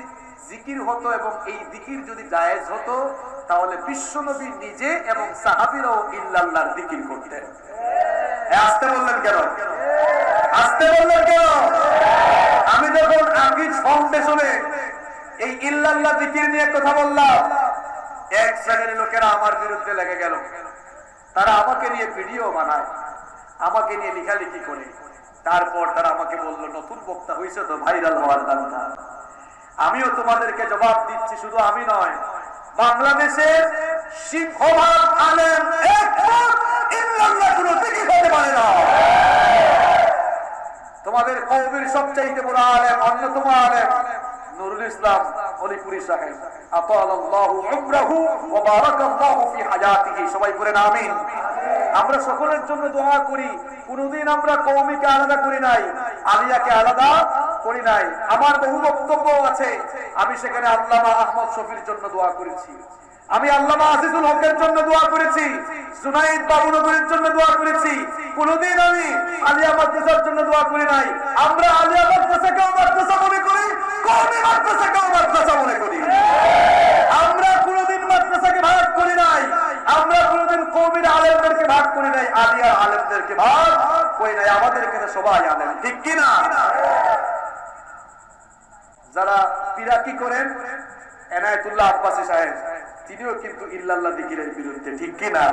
জিকির হতো এবং এই জিকির যদি জায়েজ হতো, তাহলে বিশ্বনবী নিজে এবং সাহাবীরাও ইল্লাল্লাহর জিকির করতেন। আসতে বললেন কেন? আসতে বললেন কেন? আমি যখন আকিজ ফাউন্ডেশনে এই ইল্লাল্লাহ জিকির নিয়ে কথা বললাম, এক শ্রেণীর লোকেরা আমার বিরুদ্ধে লেগে গেল। তারা আমাকে নিয়ে ভিডিও বানায়, আমাকে নিয়ে লেখালেখি করে। তারপর তারা আমাকে বলল, নতুন বক্তা হয়েছে তো, ভাইরাল হওয়ার দান্দা। আমিও তোমাদেরকে জবাব দিচ্ছি, শুধু আমি নয়, বাংলাদেশের সিংহভাগ আলেম একমত ইল্লাল্লাহ কোনো দিকই হতে পারে না। তোমাদের কওমের সবচাইতে বড় আলেম, অন্যতম আলেম নুরুল ইসলাম অলিপুরি সাহেব, আতালাল্লাহু উমরাহু ওয়া বারাকাল্লাহু ফি হায়াতিহি। সবাই বলেন আমিন। আমরা সকলের জন্য দোয়া করি। কোনদিন আমরা কওমিকে আলাদা করি নাই, আলিয়াকে আলাদা করি নাই। আমার বহু বক্তব্য আছে, আমি সেখানে আল্লামা আহমদ শফির জন্য দোয়া করেছি, আমি আল্লামা আজিজুল হকের জন্য দোয়া করেছি, জুনাইদ বাবুনগরের জন্য দোয়া করেছি। কোনদিন আমি আলিয়া মাদ্রাসার জন্য দোয়া করি নাই। আমরা আলিয়া মাদ্রাসাকেও মাদ্রাসা মনে করি, কওমি মাদ্রাসাকেও মাদ্রাসা মনে করি। আমরা কোনদিন মাদ্রাসাকে ভাগ করি নাই, আমরা কোনদিন কওমির আলেমদেরকে ভাগ করি নাই, আলিয়া আলেমদেরকে ভাগ করি নাই। আমাদের এখানে সবাই আলেম, ঠিক কি না? যারা পিরাকি করেন, এনায়েতুল্লাহ আব্বাসী সাহেব, তিনিও কিন্তু ইল্লাল্লাহ জিকিরের বিরুদ্ধে, ঠিক কি না?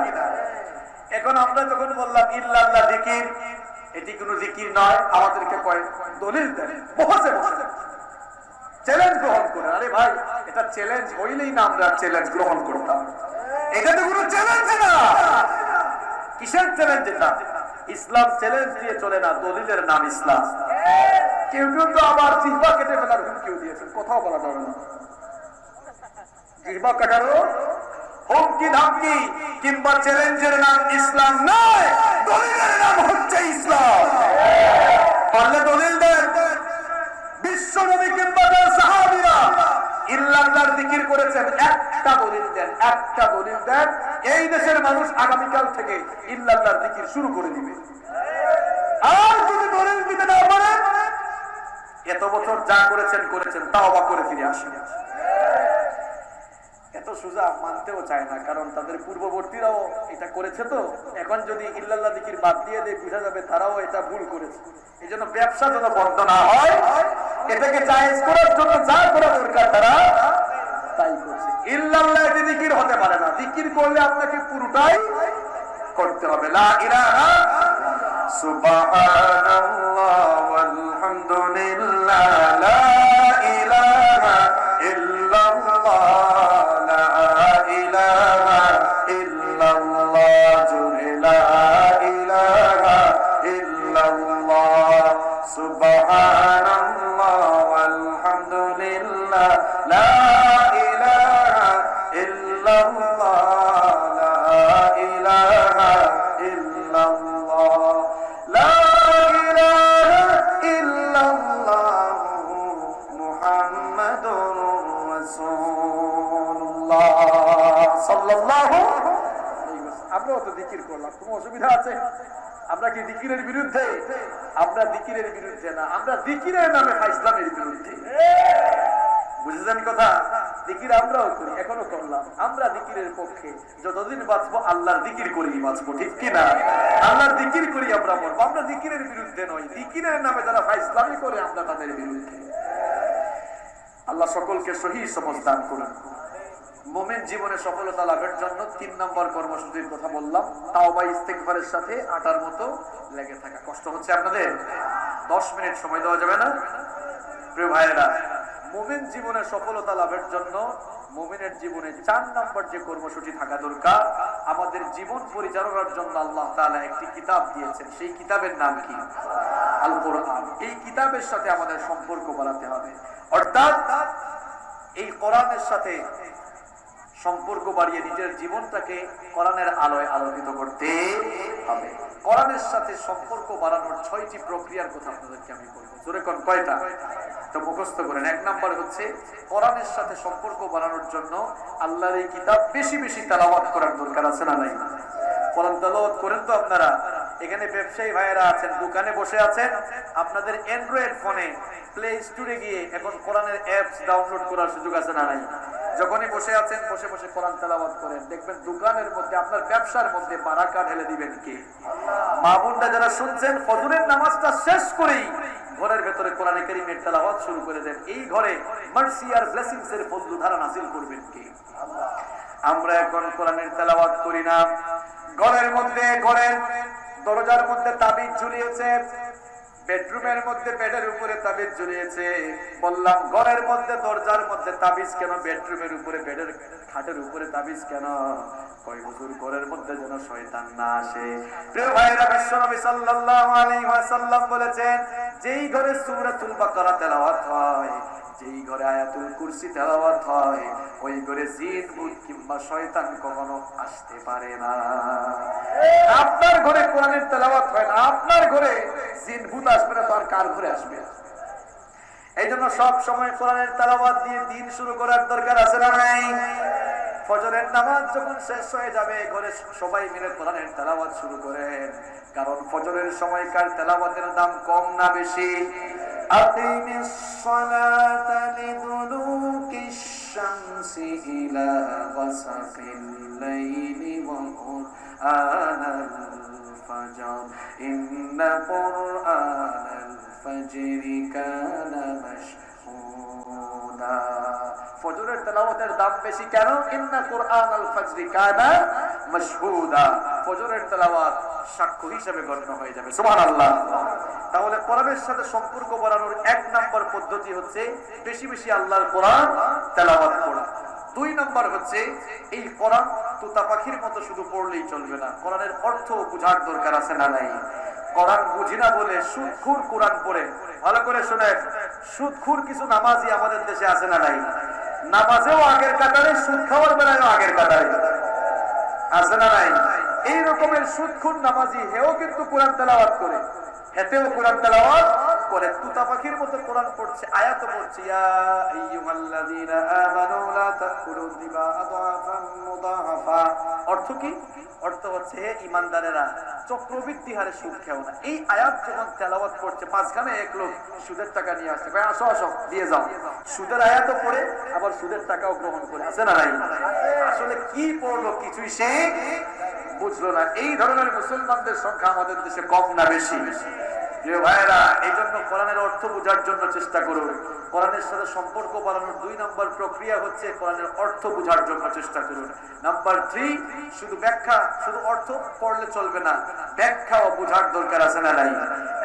এখন আমরা যখন বললাম ইল্লাল্লাহ জিকির, এটি কোনো জিকির নয়, আমাদেরকে কয় দলিল দেন, বসে বসে চ্যালেঞ্জ গ্রহণ করে। আরে ভাই, এটা চ্যালেঞ্জ হইলেই না আমরা চ্যালেঞ্জ গ্রহণ করতাম। এটা তো কোনো চ্যালেঞ্জ না। কিসের চ্যালেঞ্জ এটা? ইসলাম চ্যালেঞ্জ দিয়ে চলে না, দলিলের নাম ইসলাম। কেউ কেউ তো আবার জিহ্বা কেটে ফেলার হুমকিও দিয়েছেন, কথাও বলা যাবে না। জিহ্বা কাটারও হুমকি ধামকি কিংবা চ্যালেঞ্জের নাম ইসলাম নয়, দলিলের নাম হচ্ছে ইসলাম। পারলে দলিল দেন। বিশ্ব নবী কিংবা তার সাহাবীরা ইল্লাল্লাহর জিকির করেছেন, একটা দলিল দেন, একটা দলিল দেন। এই দেশের মানুষ আগামীকাল থেকে ইল্লাল্লাহর জিকির শুরু করে দিবে। আর যদি দলিল দিতে না পারেন, এত বছর যা করেছেন করেছেন, তাওবা করে ফিরে আসেন। এত সোজা মানতেও চায় না, কারণ তাদের পূর্ববর্তীরাও এটা করেছে। তো এখন যদি ইল্লাল্লাহ জিকির বাদ দিয়ে দেয়, বুঝা যাবে তারাও এটা ভুল করেছে। এই জন্য ব্যবসা যেন বন্ধ না হয়, এটাকে জায়েজ করার জন্য যা করা দরকার তারা তাই করছে। ইল্লাল্লাহ জিকির হতে পারে না, জিকির করলে আপনাকে পুরোটাই করতে হবে। লা ইলাহা সুবহানাল্লাহ ওয়ালহামদুলিল্লাহ, লা ইলাহা ইল্লাল্লাহ, লা ইলাহা ইল্লাল্লাহ, জুরে লা ইলাহা ইল্লাল্লাহ, সুবহানাল্লাহ ওয়ালহামদুলিল্লাহ, লা ইলাহা ইল্লাল্লাহ, লা ইলাহা ইল্লাল্লাহ, লা ইলাহা ইল্লাল্লাহ, মুহাম্মাদুর রাসূলুল্লাহ সাল্লাল্লাহু আলাইহি ওয়াসাল্লাম। আমরাও তো জিকির করলাম, কোনো অসুবিধা আছে? আমরা কি জিকিরের বিরুদ্ধে? আমরা জিকিরের বিরুদ্ধে না, আমরা জিকিরের নামে ইসলামের বিরুদ্ধে। বুঝেছেন কথা? জিকির আমরাও করি, এখনো করলাম। আমরা জিকিরের পক্ষে, যতদিন বাঁচবো আল্লাহর জিকির করেই বাঁচবো, ঠিক কিনা? আল্লাহর জিকির করি আমরা মরবো। আমরা জিকিরের বিরুদ্ধে নই, জিকিরের নামে যারা ইসলামী করে আমরা তাদের বিরুদ্ধে। আল্লাহ সকলকে সহি সমঝ দান করুন। মুমিন জীবনে সফলতা লাভের জন্য 3 নম্বর কর্মসূচির কথা বললাম, তাওবা ইস্তেগফারের সাথে আটার মতো লেগে থাকা। কষ্ট হচ্ছে আপনাদের? 10 মিনিট সময় দেওয়া যাবে না? প্রিয় ভাইয়েরা, মুমিন জীবনে সফলতা লাভের জন্য মুমিনের জীবনে 4 নম্বর যে কর্মসূচি থাকা দরকার, আমাদের জীবন পরিচালনার জন্য আল্লাহ তাআলা একটি কিতাব দিয়েছেন। সেই কিতাবের নাম কি? আল কোরআন। এই কিতাবের সাথে আমাদের সম্পর্ক বাড়াতে হবে, অর্থাৎ এই কোরআনের সাথে সম্পর্ক বাড়িয়ে নিজের জীবনটাকে কোরআনের আলোয় আলোকিত করতে হবে। কোরআনের সাথে সম্পর্ক বাড়ানোর 6টি প্রক্রিয়ার কথা আপনাদেরকে আমি বলবো। জোরে কোন কয়টা? তো মুখস্থ করেন। 1 নম্বর হচ্ছে কোরআনের সাথে সম্পর্ক বাড়ানোর জন্য আল্লাহর এই কিতাব বেশি বেশি তেলাওয়াত করার দরকার আছে না নাই? কোরআন তেলাওয়াত করেন তো আপনারা? এখানে ব্যবসায়ী ভাইয়েরা আছেন, দোকানে বসে আছেন, আপনাদের অ্যান্ড্রয়েড ফোনে প্লে স্টোরে গিয়ে এখন কোরআনের অ্যাপস ডাউনলোড করার সুযোগ আছে না নাই? যখনই বসে আছেন, বসে বসে কোরআন তেলাওয়াত করেন, দেখবেন দোকানের মধ্যে, আপনার ব্যবসার মধ্যে বারাকা ঢেলে দিবেন কে? মা বোনরা যারা শুনছেন, ফজরের নামাজটা শেষ করেই ঘরের ভেতরে কোরআনে কারীমের তেলাওয়াত শুরু করে দেন, এই ঘরে মার্সি আর ব্লেসিংস এর ফজল ধারা নাযিল করবেন কে? আমরা এখন কোরআনের তেলাওয়াত করি না। ঘরের মধ্যে, ঘরের দরজার মধ্যে তাবিজ ঝুলিয়েছে, বেডরুমের মধ্যে বেডের উপরে তাবিজ ঝুলিয়েছে। বললাম ঘরের মধ্যে দরজার মধ্যে তাবিজ কেন, বেডরুমের উপরে বেডের খাটের উপরে তাবিজ কেন? কয় হুজুর ঘরের মধ্যে যেন শয়তান না আসে। প্রিয় ভাইরা, বিশ্বনবী সাল্লাল্লাহু আলাইহি ওয়াসাল্লাম বলেছেন, যেই ঘরে সূরাতুল বাকারা তেলাওয়াত হয়, যেই ঘরে আয়াতুল কুরসি তেলাওয়াত হয়, ওই ঘরে জিন ভূত কিংবা শয়তান কখনো আসতে পারে না। আপনার ঘরে কোরআনের তেলাওয়াত হয় না, আপনার ঘরে জিন ভূত আসবে না, তো আর কার ঘরে আসবে? এই জন্য সব সময় কোরআনের তেলাওয়াত দিয়ে দিন শুরু করার দরকার আছে না নাই? ফজরের নামাজ যখন শেষ হয়ে যাবে, ঘরে সবাই মিলে কোরআনের তেলাওয়াত শুরু করেন, কারণ ফজরের সময়কার তেলাওয়াতের দাম কম না বেশি? আকিমিস সালাতা লিদুলুকিশ শামসি ইলা গাসাকিল লাইলি ওয়া কুরআনাল ফাজর ইন্না কুরআনাল ফাজরি কানা মাশহুদা। ফজরের তেলাওয়াতের দাম বেশি কেন? ইন্না কুরআনাল ফাজরি কানা মাশহুদা। ফজরের তেলাওয়াত সাক্ষ্য হিসেবে গণ্য হয়ে যাবে। সুবহানাল্লাহ। তাহলে কোরআনের সাথে সম্পর্ক বাড়ানোর এক নাম্বার পদ্ধতি হচ্ছে বেশি বেশি আল্লাহর কোরআন তেলাওয়াত করা। দুই নাম্বার হচ্ছে এই কোরআন তোতা পাখির মতো শুধু পড়লেই চলবে না, কোরআনের অর্থ বোঝার দরকার আছে না নাই? কোরআন বুঝি না বলে সুদখুর কোরআন পড়ে। ভালো করে শুনেন, সুদখুর কিছু নামাজি আমাদের দেশে আছে না নাই? নামাজেও আগের কাতারে, সুদ খাওয়ার বেলায়ও আগের কাতারে আছে না নাই? এই রকমের সুদখুর নামাজি হেও কিন্তু কোরআন তেলাওয়াত করে, হেতেও কোরআন তেলাওয়াত করে, তুতা পাখির মতো কোরআন পড়ছে, আয়াত পড়ছে, ইয়া আইয়ুহাল্লাযীনা আমানু লা তাকুলু রিবা আদআফান মুদাআফা। অর্থ কি? অর্থ হচ্ছে, হে ঈমানদারেরা, চক্রবৃদ্ধি হারে সুদ খেও না। এই আয়াত যখন তেলাওয়াত করছে, মাঝখানে এক লোক সুদের টাকা নিয়ে আসছে, কয় আসো আসো দিয়ে যাও। সুদের আয়াতও পড়ে আবার সুদের টাকাও গ্রহণ করে, আছে না নাই? আসলে কি পড়লো কিছুই সে বুঝলো না। এই ধরনের মুসলমানদের সংখ্যা আমাদের দেশে কম না বেশি? প্রিয় ভাইরা, এই জন্য কোরআনের অর্থ বোঝার জন্য চেষ্টা করুন। কোরআনের সাথে সম্পর্ক বাড়ানোর দুই নম্বর প্রক্রিয়া হচ্ছে কোরআনের অর্থ বোঝার জন্য চেষ্টা করুন। নাম্বার 3, শুধু ব্যাখ্যা, শুধু অর্থ পড়লে চলবে না, ব্যাখ্যাও বোঝার দরকার আছে না নাই?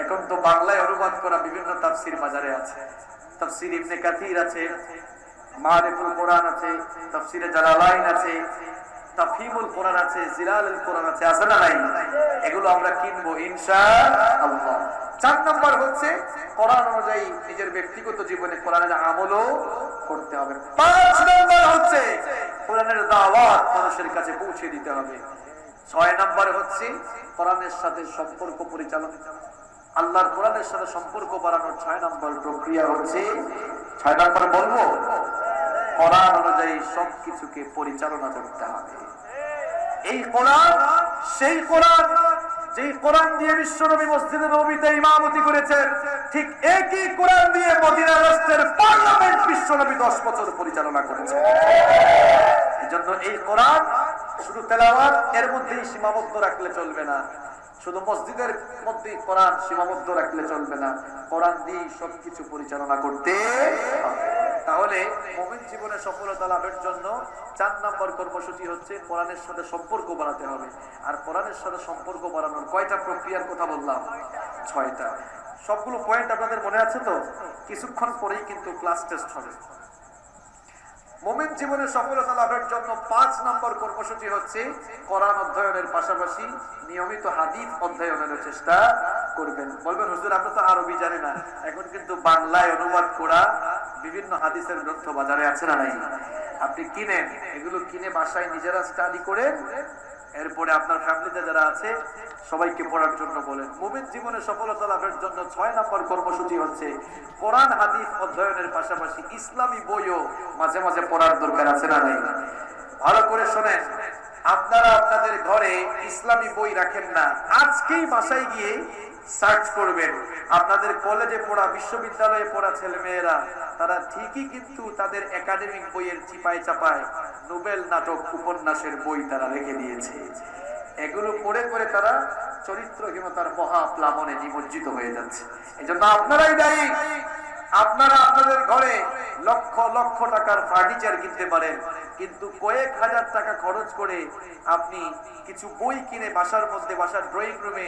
এখন তো বাংলায় অনুবাদ করা বিভিন্ন তাফসীর বাজারে আছে। তাফসীর ইবনে কাসির আছে, মারিফুল কোরআন আছে, তাফসীরে জালালাইন আছে, তাফহিমুল কোরআন আছে, জিলালুল কোরআন আছে, আছে না নাই? এগুলো আমরা কিনবো ইনশাআল্লাহ। 4 নম্বর হচ্ছে কোরআন অনুযায়ী নিজের ব্যক্তিগত জীবনে কোরআনের আমলও করতে হবে। 5 নম্বর হচ্ছে কোরআনের দাওয়াত মানুষের কাছে পৌঁছে দিতে হবে। 6 নম্বর হচ্ছে কোরআনের সাথে সম্পর্ক পরিচালনা। আল্লাহর কোরআনের সাথে সম্পর্ক বাড়ানোর 6 নম্বর প্রক্রিয়া হচ্ছে, 6 নম্বর বলবো, কোরআন অনুযায়ী সবকিছুকে পরিচালনা করতে হবে। এই কোরআন সেই কোরআন যেই কোরআন দিয়ে বিশ্বনবী মসজিদে নববীতে ইমামতি করেছেন, ঠিক একই কোরআন দিয়ে মদিনা রাষ্ট্রের পার্লামেন্ট বিশ্বনবী 10 বছর পরিচালনা করেছেন। এজন্য এই কোরআন শুধু তেলাওয়াত এর মধ্যেই সীমাবদ্ধ রাখলে চলবে না, শুধু মসজিদের মধ্যে কোরআন সীমাবদ্ধ রাখলে চলবে না, কোরআন দিয়ে সবকিছু পরিচালনা করতে হবে। তাহলে মুমিন জীবনে সফলতা লাভের জন্য 4 নম্বর কর্মসূচি হচ্ছে কোরআনের সাথে সম্পর্ক বাড়াতে হবে। আর কোরআনের সাথে সম্পর্ক বাড়ানোর কয়টা প্রক্রিয়ার কথা বললাম? 6টা। সবগুলো পয়েন্ট আপনাদের মনে আছে তো? কিছুক্ষণ পরেই কিন্তু ক্লাস টেস্ট হবে। মুমিন জীবনে সফলতা লাভের জন্য 5 নম্বর কর্মসূচি হচ্ছে কোরআন অধ্যয়নের পাশাপাশি নিয়মিত হাদিস অধ্যয়নের চেষ্টা করবেন। বলবেন হুজুর আমরা তো আরবি জানি না, এখন কিন্তু বাংলায় অনুবাদ করা বিভিন্ন হাদিসের গ্রন্থ বাজারে আছে না নাই? আপনি কিনেন, এগুলো কিনে বাসায় নিজেরা স্টাডি করে এরপরে আপনার ফ্যামিলিতে যারা আছে সবাইকে পড়ার জন্য বলেন। মুমিন জীবনে সফলতা লাভের জন্য 6 নম্বর কর্মসূচি হচ্ছে কোরআন হাদিস অধ্যয়নের পাশাপাশি ইসলামী বইও মাঝে মাঝে পড়ার দরকার আছে না নাই? ভালো করে শুনেন, আপনারা আপনাদের ঘরে ইসলামী বই রাখেন না, আজকেই বাসায় গিয়ে সার্চ করবেন। আপনাদের কলেজে পড়া, বিশ্ববিদ্যালয়ে পড়া ছেলে মেয়েরা তারা ঠিকই কিন্তু তাদের একাডেমিক বইয়ের চিপায় চাপায় নোবেল নাটক উপন্যাসের বই তারা রেখে দিয়েছে। এগুলো করে করে তারা চরিত্রহীনতার মহা প্লাবনে নিমজ্জিত হয়ে যাচ্ছে। এই জন্য আপনারাই দায়ী। আপনারা আপনাদের ঘরে লক্ষ লক্ষ টাকার ফার্নিচার কিনতে পারেন, কিন্তু কয়েক হাজার টাকা খরচ করে আপনি কিছু বই কিনে বাসার মধ্যে, বাসার ড্রয়িং রুমে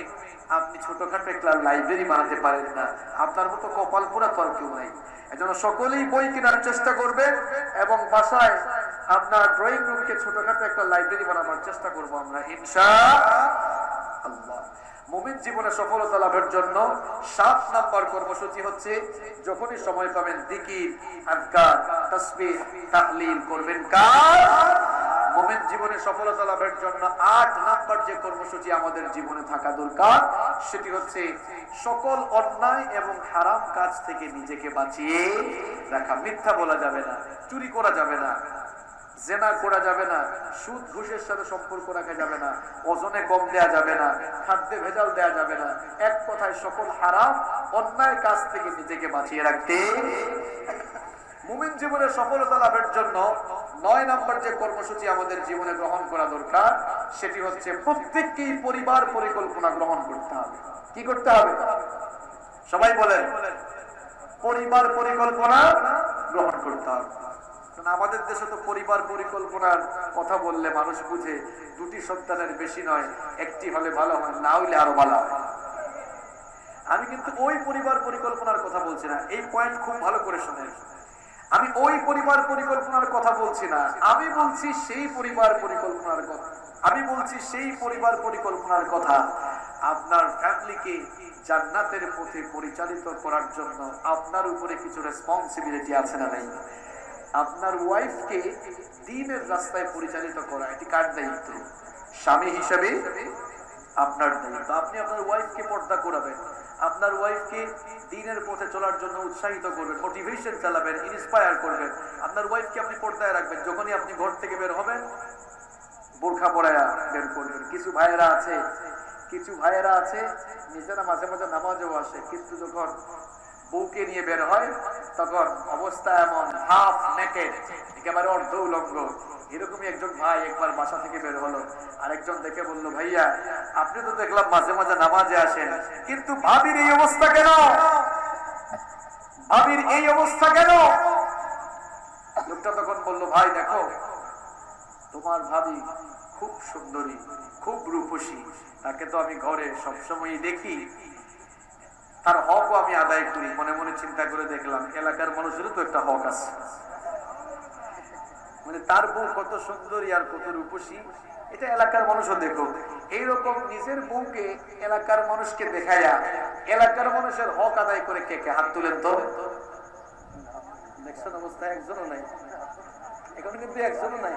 আপনি ছোটখাটো একটা লাইব্রেরি বানাতে পারেন না। আপনার মতো কপাল পোড়া তো আর কেউ নাই। এজন্য সকলেই বই কেনার চেষ্টা করবেন এবং বাসায় আপনার ড্রয়িং রুমকে ছোটখাটো একটা লাইব্রেরি বানাবার চেষ্টা করবো আমরা ইনশাআল্লাহ। মুমিন জীবনে সফলতা লাভের জন্য 7 নম্বর কর্মসূচি হচ্ছে, যখনই সময় পাবেন জিকির, আযকার, তাসবিহ, তাহলিল করবেন। কার? মুমিন জীবনে সফলতা লাভের জন্য 8 নম্বর যে কর্মসূচি আমাদের জীবনে থাকা দরকার, সেটি হচ্ছে সকল অন্যায় এবং হারাম কাজ থেকে নিজেকে বাঁচিয়ে রাখা। মিথ্যা বলা যাবে না, চুরি করা যাবে না, জেনা করা যাবে না, সুদ ঘুষের সাথে সম্পর্ক রাখা যাবে না, ওজনে কম দেয়া যাবে না, খাদ্যে ভেজাল দেয়া যাবে না। এক কথায় সকল হারাম অন্যায় কাজ থেকে নিজেকে বাঁচিয়ে রাখতে। মুমিন জীবনে সফলতা লাভের জন্য 9 নম্বর যে কর্মসূচি আমাদের জীবনে গ্রহণ করা দরকার, সেটি হচ্ছে প্রত্যেককেই পরিবার পরিকল্পনা গ্রহণ করতে হবে। কি করতে হবে? সবাই বলেন, পরিবার পরিকল্পনা গ্রহণ করতে হবে। আমাদের দেশে তো পরিবার পরিকল্পনার কথা বললে মানুষ বুঝে 2টি সন্তানের বেশি নয়, একটি হলে ভালো হয়, না হইলে আরো ভালো হয়। আমি কিন্তু ওই পরিবার পরিকল্পনার কথা বলছি না। এই পয়েন্ট খুব ভালো করে শুনেন। আমি ওই পরিবার পরিকল্পনার কথা বলছি না, আমি বলছি সেই পরিবার পরিকল্পনার কথা। আমি বলছি সেই পরিবার পরিকল্পনার কথা আপনার ফ্যামিলিকে জান্নাতের পথে পরিচালিত করার জন্য আপনার উপরে কিছু রেসপন্সিবিলিটি আছে না নাই? আপনার ওয়াইফকে দ্বীনের রাস্তায় পরিচালিত করা, এটি কার দায়িত্ব? স্বামী হিসেবে আপনার দায়িত্ব। আপনি আপনার ওয়াইফকে পর্দা করাবেন, আপনার ওয়াইফকে দ্বীনের পথে চলার জন্য উৎসাহিত করবেন, মোটিভেশন চালাবেন, ইন্সপায়ার করবেন। আপনার ওয়াইফকে আপনি পর্দায় রাখবেন। যখনই আপনি ঘর থেকে বের হবেন, বোরখা পরায়া বের করবেন। কিছু ভাইয়েরা আছে নিজেরা মাঝে মাঝে নামাজেও আসে, কিন্তু যখন বউকে নিয়ে বের হয় তখন অবস্থা এমন হাফ নেকেড, একেবারে অর্ধ উলঙ্গ। এরকমই একজন ভাই একবার বাসা থেকে বের হলো, আরেকজন দেখে বললো, ভাইয়া আপনি তো দেখলাম মাঝে মাঝে নামাজে আসেন, কিন্তু ভাবির এই অবস্থা কেন? ভাবির এই অবস্থা কেন? লোকটা তখন বললো, ভাই দেখো, তোমার ভাবি খুব সুন্দরী, খুব রূপসী, তাকে তো আমি ঘরে সবসময় দেখি, তার হকও আমি আদায় করি। মনে মনে চিন্তা করে দেখলাম, এলাকার মানুষেরও তো একটা হক আছে, মানে তার বউ কত সুন্দরী আর কত রূপসী, এটা এলাকার মানুষও দেখো। এইরকম নিজের বউকে এলাকার মানুষকে দেখাইয়া এলাকার মানুষের হক আদায় করে কে কে হাত তুলেন তো? দেখছেন অবস্থা? একজনও নাই, এখন কিন্তু একজনও নাই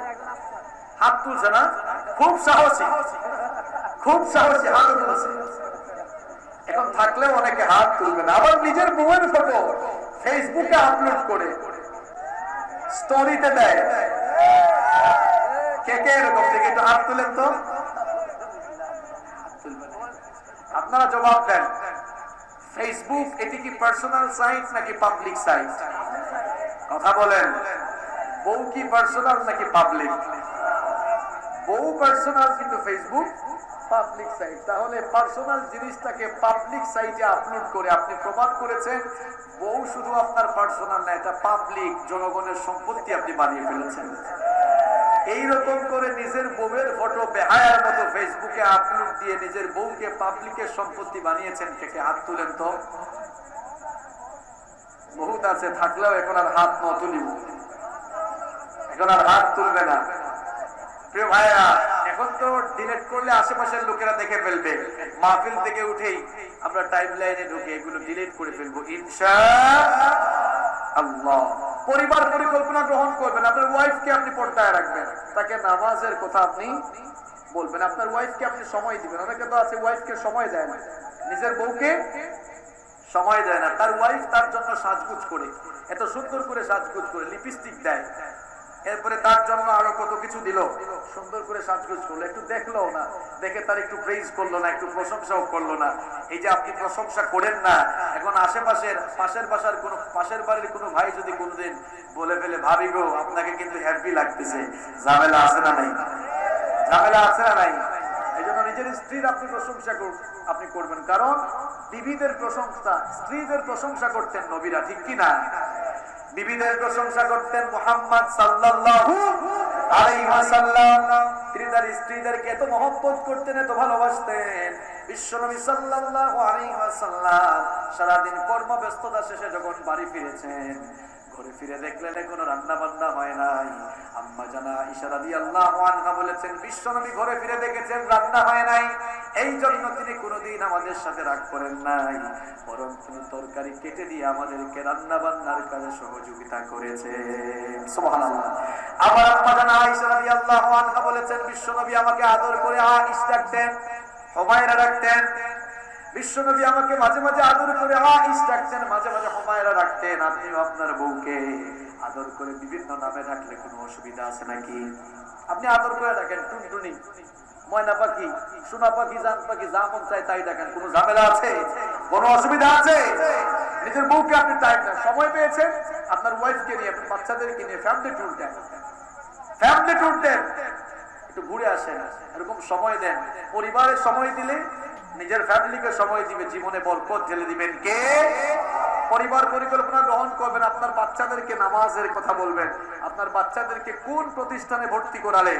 হাত তুলছে না। খুব সাহসী হাত তুলছে। এখন থাকলেও অনেকে হাত তুলবে না। আবার নিজের বউয়ের ফটো ফেসবুকে আপলোড করে স্টোরিতে দেয়। কে কে এরকম থেকে একটু হাত তুলেন তো? আপনারা জবাব দেন। ফেসবুক এটি কি পার্সোনাল সাইট নাকি পাবলিক সাইট? কথা বলেন। বউ কি পার্সোনাল নাকি পাবলিক? বউ পার্সোনাল, কিন্তু ফেসবুক পাবলিক সাইট। তাহলে পার্সোনাল জিনিসটাকে পাবলিক সাইটে আপলোড করে আপনি প্রমাণ করেছেন বউ শুধু আপনার পার্সোনাল না, এটা পাবলিক, জনগণের সম্পত্তি আপনি বানিয়ে ফেলেছেন। এইরকম করে নিজের বউয়ের ফটো বেহায়ার মতো ফেসবুকে আপলোড দিয়ে নিজের বউকে পাবলিকের সম্পত্তি বানিয়েছেন। থেকে হাত তুলেন তো? বহুত আছে, থাকলেও এখন আর হাত ন তুলিব, এখন আর হাত তুলবে না। প্রিয় ভাইয়া, এখন তো ডিলিট করলে আশেপাশের লোকেরা দেখে ফেলবে। মাহফিল থেকে উঠেই আমরা টাইম লাইনে ঢুকে এগুলো ডিলিট করে ফেলবো ইনশাআল্লাহ। পরিবার পরিকল্পনা গ্রহণ করবেন। আপনার ওয়াইফকে আপনি পর্দায় রাখবেন, তাকে নামাজের কথা আপনি বলবেন, আপনার ওয়াইফকে আপনি সময় দিবেন। অনেকে তো আছে ওয়াইফকে সময় দেয় না, নিজের বউকে সময় দেয় না। তার ওয়াইফ তার জন্য সাজগুজ করে, এত সুন্দর করে সাজগুজ করে, লিপস্টিক দেয়, এরপরে তার জন্য আরো কত কিছু দিল, সুন্দর করে সাজগোজ করলো, একটু দেখলো না, দেখে তার একটু প্রেজ করলো না, একটু প্রশংসাও করলো না। এই যে আপনি প্রশংসা করেন না, এখন পাশের বাড়ির কোনো ভাই যদি কোনোদিন বলে ফেলে, ভাবি গো আপনাকে কিন্তু হ্যাপি লাগতেছে, ঝামেলা আছে না নাই? ঝামেলা আছে না নাই? এই জন্য নিজের স্ত্রীর আপনি প্রশংসা আপনি করবেন, কারণ বিবিদের প্রশংসা, স্ত্রীদের প্রশংসা করতেন নবীরা, ঠিক কি না? বিবিদের প্রশংসা করতেন মুহাম্মদ সাল্লাল্লাহু আলাইহি ওয়াসাল্লাম। তিনি তার স্ত্রীদেরকে এত মহব্বত করতেন, এত ভালোবাসতেন। বিশ্বনবী সাল্লাল্লাহু আলাইহি ওয়াসাল্লাম সারাদিন কর্মব্যস্ততা শেষে যখন বাড়ি ফিরেছেন, ঘরে ফিরে দেখলেন কোনো রান্না বান্না হয় নাই। আম্মা জানা আয়েশা রাদিয়াল্লাহু আনহা বলেছেন, বিশ্বনবী ঘরে ফিরে দেখেছেন রান্না হয় নাই, এই জন্য তিনি কোনোদিন আমাদের সাথে রাগ করেন নাই, বরং তিনি তরকারি কেটে দিয়ে আমাদেরকে রান্না বান্নার কাজে সহযোগিতা করেছেন। সুবহানাল্লাহ। আবার আম্মা জানা আয়েশা রাদিয়াল্লাহু আনহা বলেছেন, বিশ্বনবী আমাকে আদর করে আয়েশা ডাকতেন, হুমায়রা ডাকতেন। বিশ্বনবী আমাকে মাঝে মাঝে আদর করে আয়েশা ডাকতেন, মাঝে মাঝে হুমায়রা ডাকতেন। আপনিও আপনার বউকে আদর করে বিভিন্ন নামে ডাকলে কোনো অসুবিধা আছে নাকি? আপনি আদর করে ডাকেন, টুনটুনি, ময়না পাখি, সোনা পাখি, জান পাখি, যা মন চায় তাই ডাকেন, কোনো ঝামেলা আছে? কোনো অসুবিধা আছে? নিজের বউকে আপনি টাইম দেন, সময় পেয়েছেন আপনার ওয়াইফকে নিয়ে, আপনার বাচ্চাদেরকে নিয়ে ফ্যামিলি ট্যুর দেন, ফ্যামিলি ট্যুর দেন, একটু ঘুরে আসেন, এরকম সময় দেন। পরিবারের সময় দিলে নিজের ফ্যামিলিকে সময় দিবে, জীবনে বরকত ঢেলে দিবেন কে? পরিবার পরিকল্পনা গ্রহণ করবেন, আপনার বাচ্চাদেরকে নামাজের কথা বলবেন, আপনার বাচ্চাদেরকে কোন প্রতিষ্ঠানে ভর্তি করালে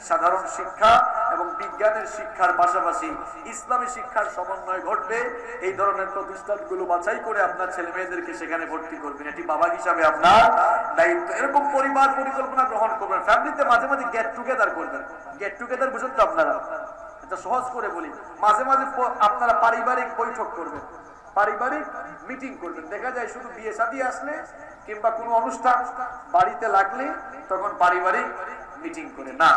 সাধারণ শিক্ষা এবং বিজ্ঞানের শিক্ষার পাশাপাশি ইসলামী শিক্ষার সমন্বয় ঘটবে, এই ধরনের প্রতিষ্ঠানগুলো বাছাই করে আপনার ছেলে মেয়েদেরকে সেখানে ভর্তি করবেন। এটি বাবা হিসাবে আপনার দায়িত্ব। এরকম পরিবার পরিকল্পনা গ্রহণ করবেন। ফ্যামিলিতে মাঝে মাঝে গেট টুগেদার করবেন। গেট টুগেদার বুঝুন তো আপনারা, এটা সহজ করে বলি, মাঝে মাঝে আপনারা পারিবারিক বৈঠক করবেন, পারিবারিক মিটিং করবেন। দেখা যায় শুধু বিয়ে শাদী আসলে কিংবা কোনো অনুষ্ঠান বাড়িতে লাগলে তখন পারিবারিক মিটিং করে না,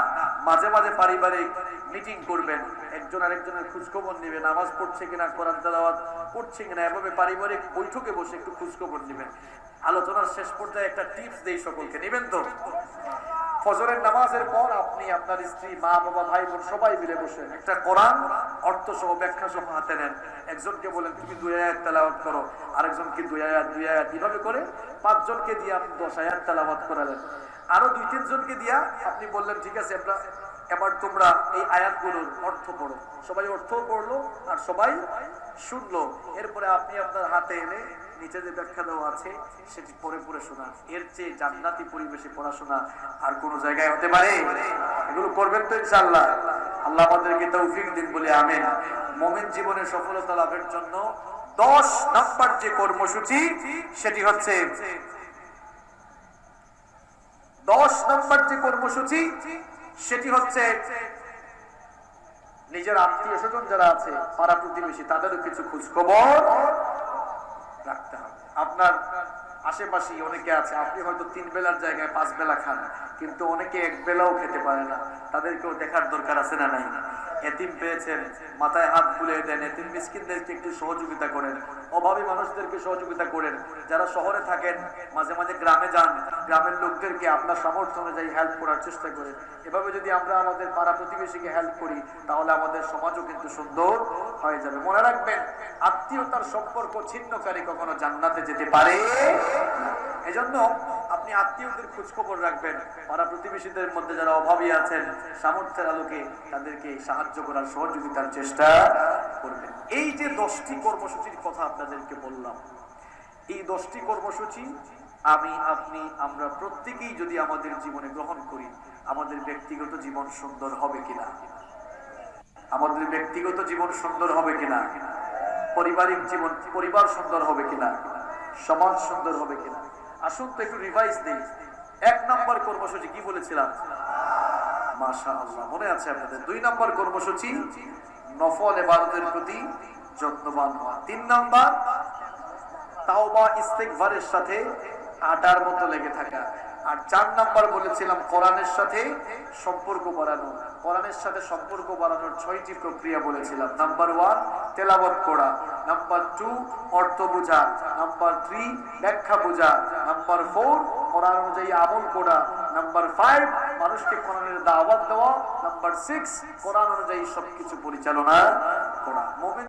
মাঝে মাঝে পারিবারিক মিটিং করবেন। একজন আরেকজনের খোঁজখবর নেবেন, নামাজ পড়ছে কিনা, কোরআন তেলাওয়াত করছে কিনা, এভাবে পারিবারিক বৈঠকে বসে একটু খোঁজখবর নেবেন। আলোচনার শেষ পর্যায়ে একটা টিপস দেই সকলকে, নেবেন তো? ফজরের নামাজের পর আপনি, আপনার স্ত্রী, মা, বাবা, ভাই বোন সবাই মিলে বসেন, একটা কোরআন অর্থ সহ ব্যাখ্যা সহ হাতে নেন। একজনকে বলেন তুমি 2 আয়াত তেলাওয়াত করো, আরেকজনকে 2 আয়াত 2 আয়াত, এভাবে করে 5 জনকে দিয়ে আপনি 10 আয়াত তেলাওয়াত করালেন। আরো 2-3 জনকে দিয়া আপনি বললেন ঠিক আছে এবার তোমরা এই আয়াতগুলোর অর্থ পড়ো। সবাই অর্থ পড়লো আর সবাই শুনলো। এরপরে আপনি আপনার হাতে এনে নিচে যে ব্যাখ্যা দেওয়া আছে সেটি পড়ে পড়ে শোনান। এর চেয়ে জান্নাতি পরিবেশে পড়াশোনা আর কোন জায়গায় হতে পারে? এগুলো করবেন তো ইনশাআল্লাহ। আল্লাহ আমাদেরকে তৌফিক দিন বলে আমিন। মুমিন জীবনে সফলতা লাভের জন্য 10 নাম্বার যে কর্মসূচি সেটি হচ্ছে 10 নাম্বার যে কর্মসূচি সেটি হচ্ছে নিজের আত্মীয় স্বজন যারা আছে, পাড়া প্রতিবেশী, তাদেরও কিছু খোঁজ খবর রাখতে হবে। আপনার আশেপাশে অনেকে আছে, আপনি হয়তো 3 বেলার জায়গায় 5 বেলা খান, কিন্তু অনেকে 1 বেলাও খেতে পারে না, তাদেরকেও দেখার দরকার আছে না নাই? এতিম পেয়েছেন, মাথায় হাত বুলিয়ে দেন, এতিম মিসকিনদেরকে একটু সহযোগিতা করেন, অভাবী মানুষদেরকে সহযোগিতা করেন। যারা শহরে থাকেন মাঝে মাঝে গ্রামে যান, গ্রামের লোকদেরকে আপনার সামর্থ্য অনুযায়ী হেল্প করার চেষ্টা করেন। এভাবে যদি আমরা আমাদের পাড়া প্রতিবেশীকে হেল্প করি তাহলে আমাদের সমাজও কিন্তু সুন্দর হয়ে যাবে। মনে রাখবেন, আত্মীয়তার সম্পর্ক ছিন্নকারী কখনো জান্নাতে যেতে পারে না। এজন্য আপনি আত্মীয়দের খোঁজ খবর রাখবেন, পাড়া প্রতিবেশীদের মধ্যে যারা অভাবী আছেন, সামর্থ্যের আলোকে তাদেরকে সাহায্য করার, সহযোগিতার চেষ্টা করবেন। এই যে 10টি কর্মসূচির কথা আপনাদেরকে বললাম, এই 10টি কর্মসূচি আমি, আপনি, আমরা প্রত্যেকেই যদি আমাদের জীবনে গ্রহণ করি, আমাদের ব্যক্তিগত জীবন সুন্দর হবে কিনা? আমাদের ব্যক্তিগত জীবন সুন্দর হবে কিনা? পারিবারিক জীবন, পরিবার সুন্দর হবে কিনা? সমাজ সুন্দর হবে কিনা? আসুন তো একটু রিভাইজ দেই। 1 নম্বর কর্মসূচি কি বলেছিলাম? মাশাআল্লাহ, মনে আছে আপনাদের? 2 নম্বর কর্মসূচি নফল ইবাদতের প্রতি যত্নবান হওয়া। 3 নম্বর তাওবা ইস্তেগফারের সাথে আটার মতো লেগে থাকা। আর 4 নম্বর বলেছিলাম কোরআনের সাথে সম্পর্ক বাড়ানো। কোরআনের সাথে সম্পর্ক বাড়ানোর 6টি প্রক্রিয়া বলেছিলাম। নাম্বার 1 তেলাওয়াত করা, নাম্বার 2 অর্থ বোঝা, নাম্বার 3 ব্যাখ্যা বোঝা, নাম্বার 4 কোরআন অনুযায়ী আমল করা, নাম্বার 5 মানুষকে কোরআনের দাওয়াত দেওয়া, নাম্বার 6 কোরআন অনুযায়ী সবকিছু পরিচালনা করা। মুমিন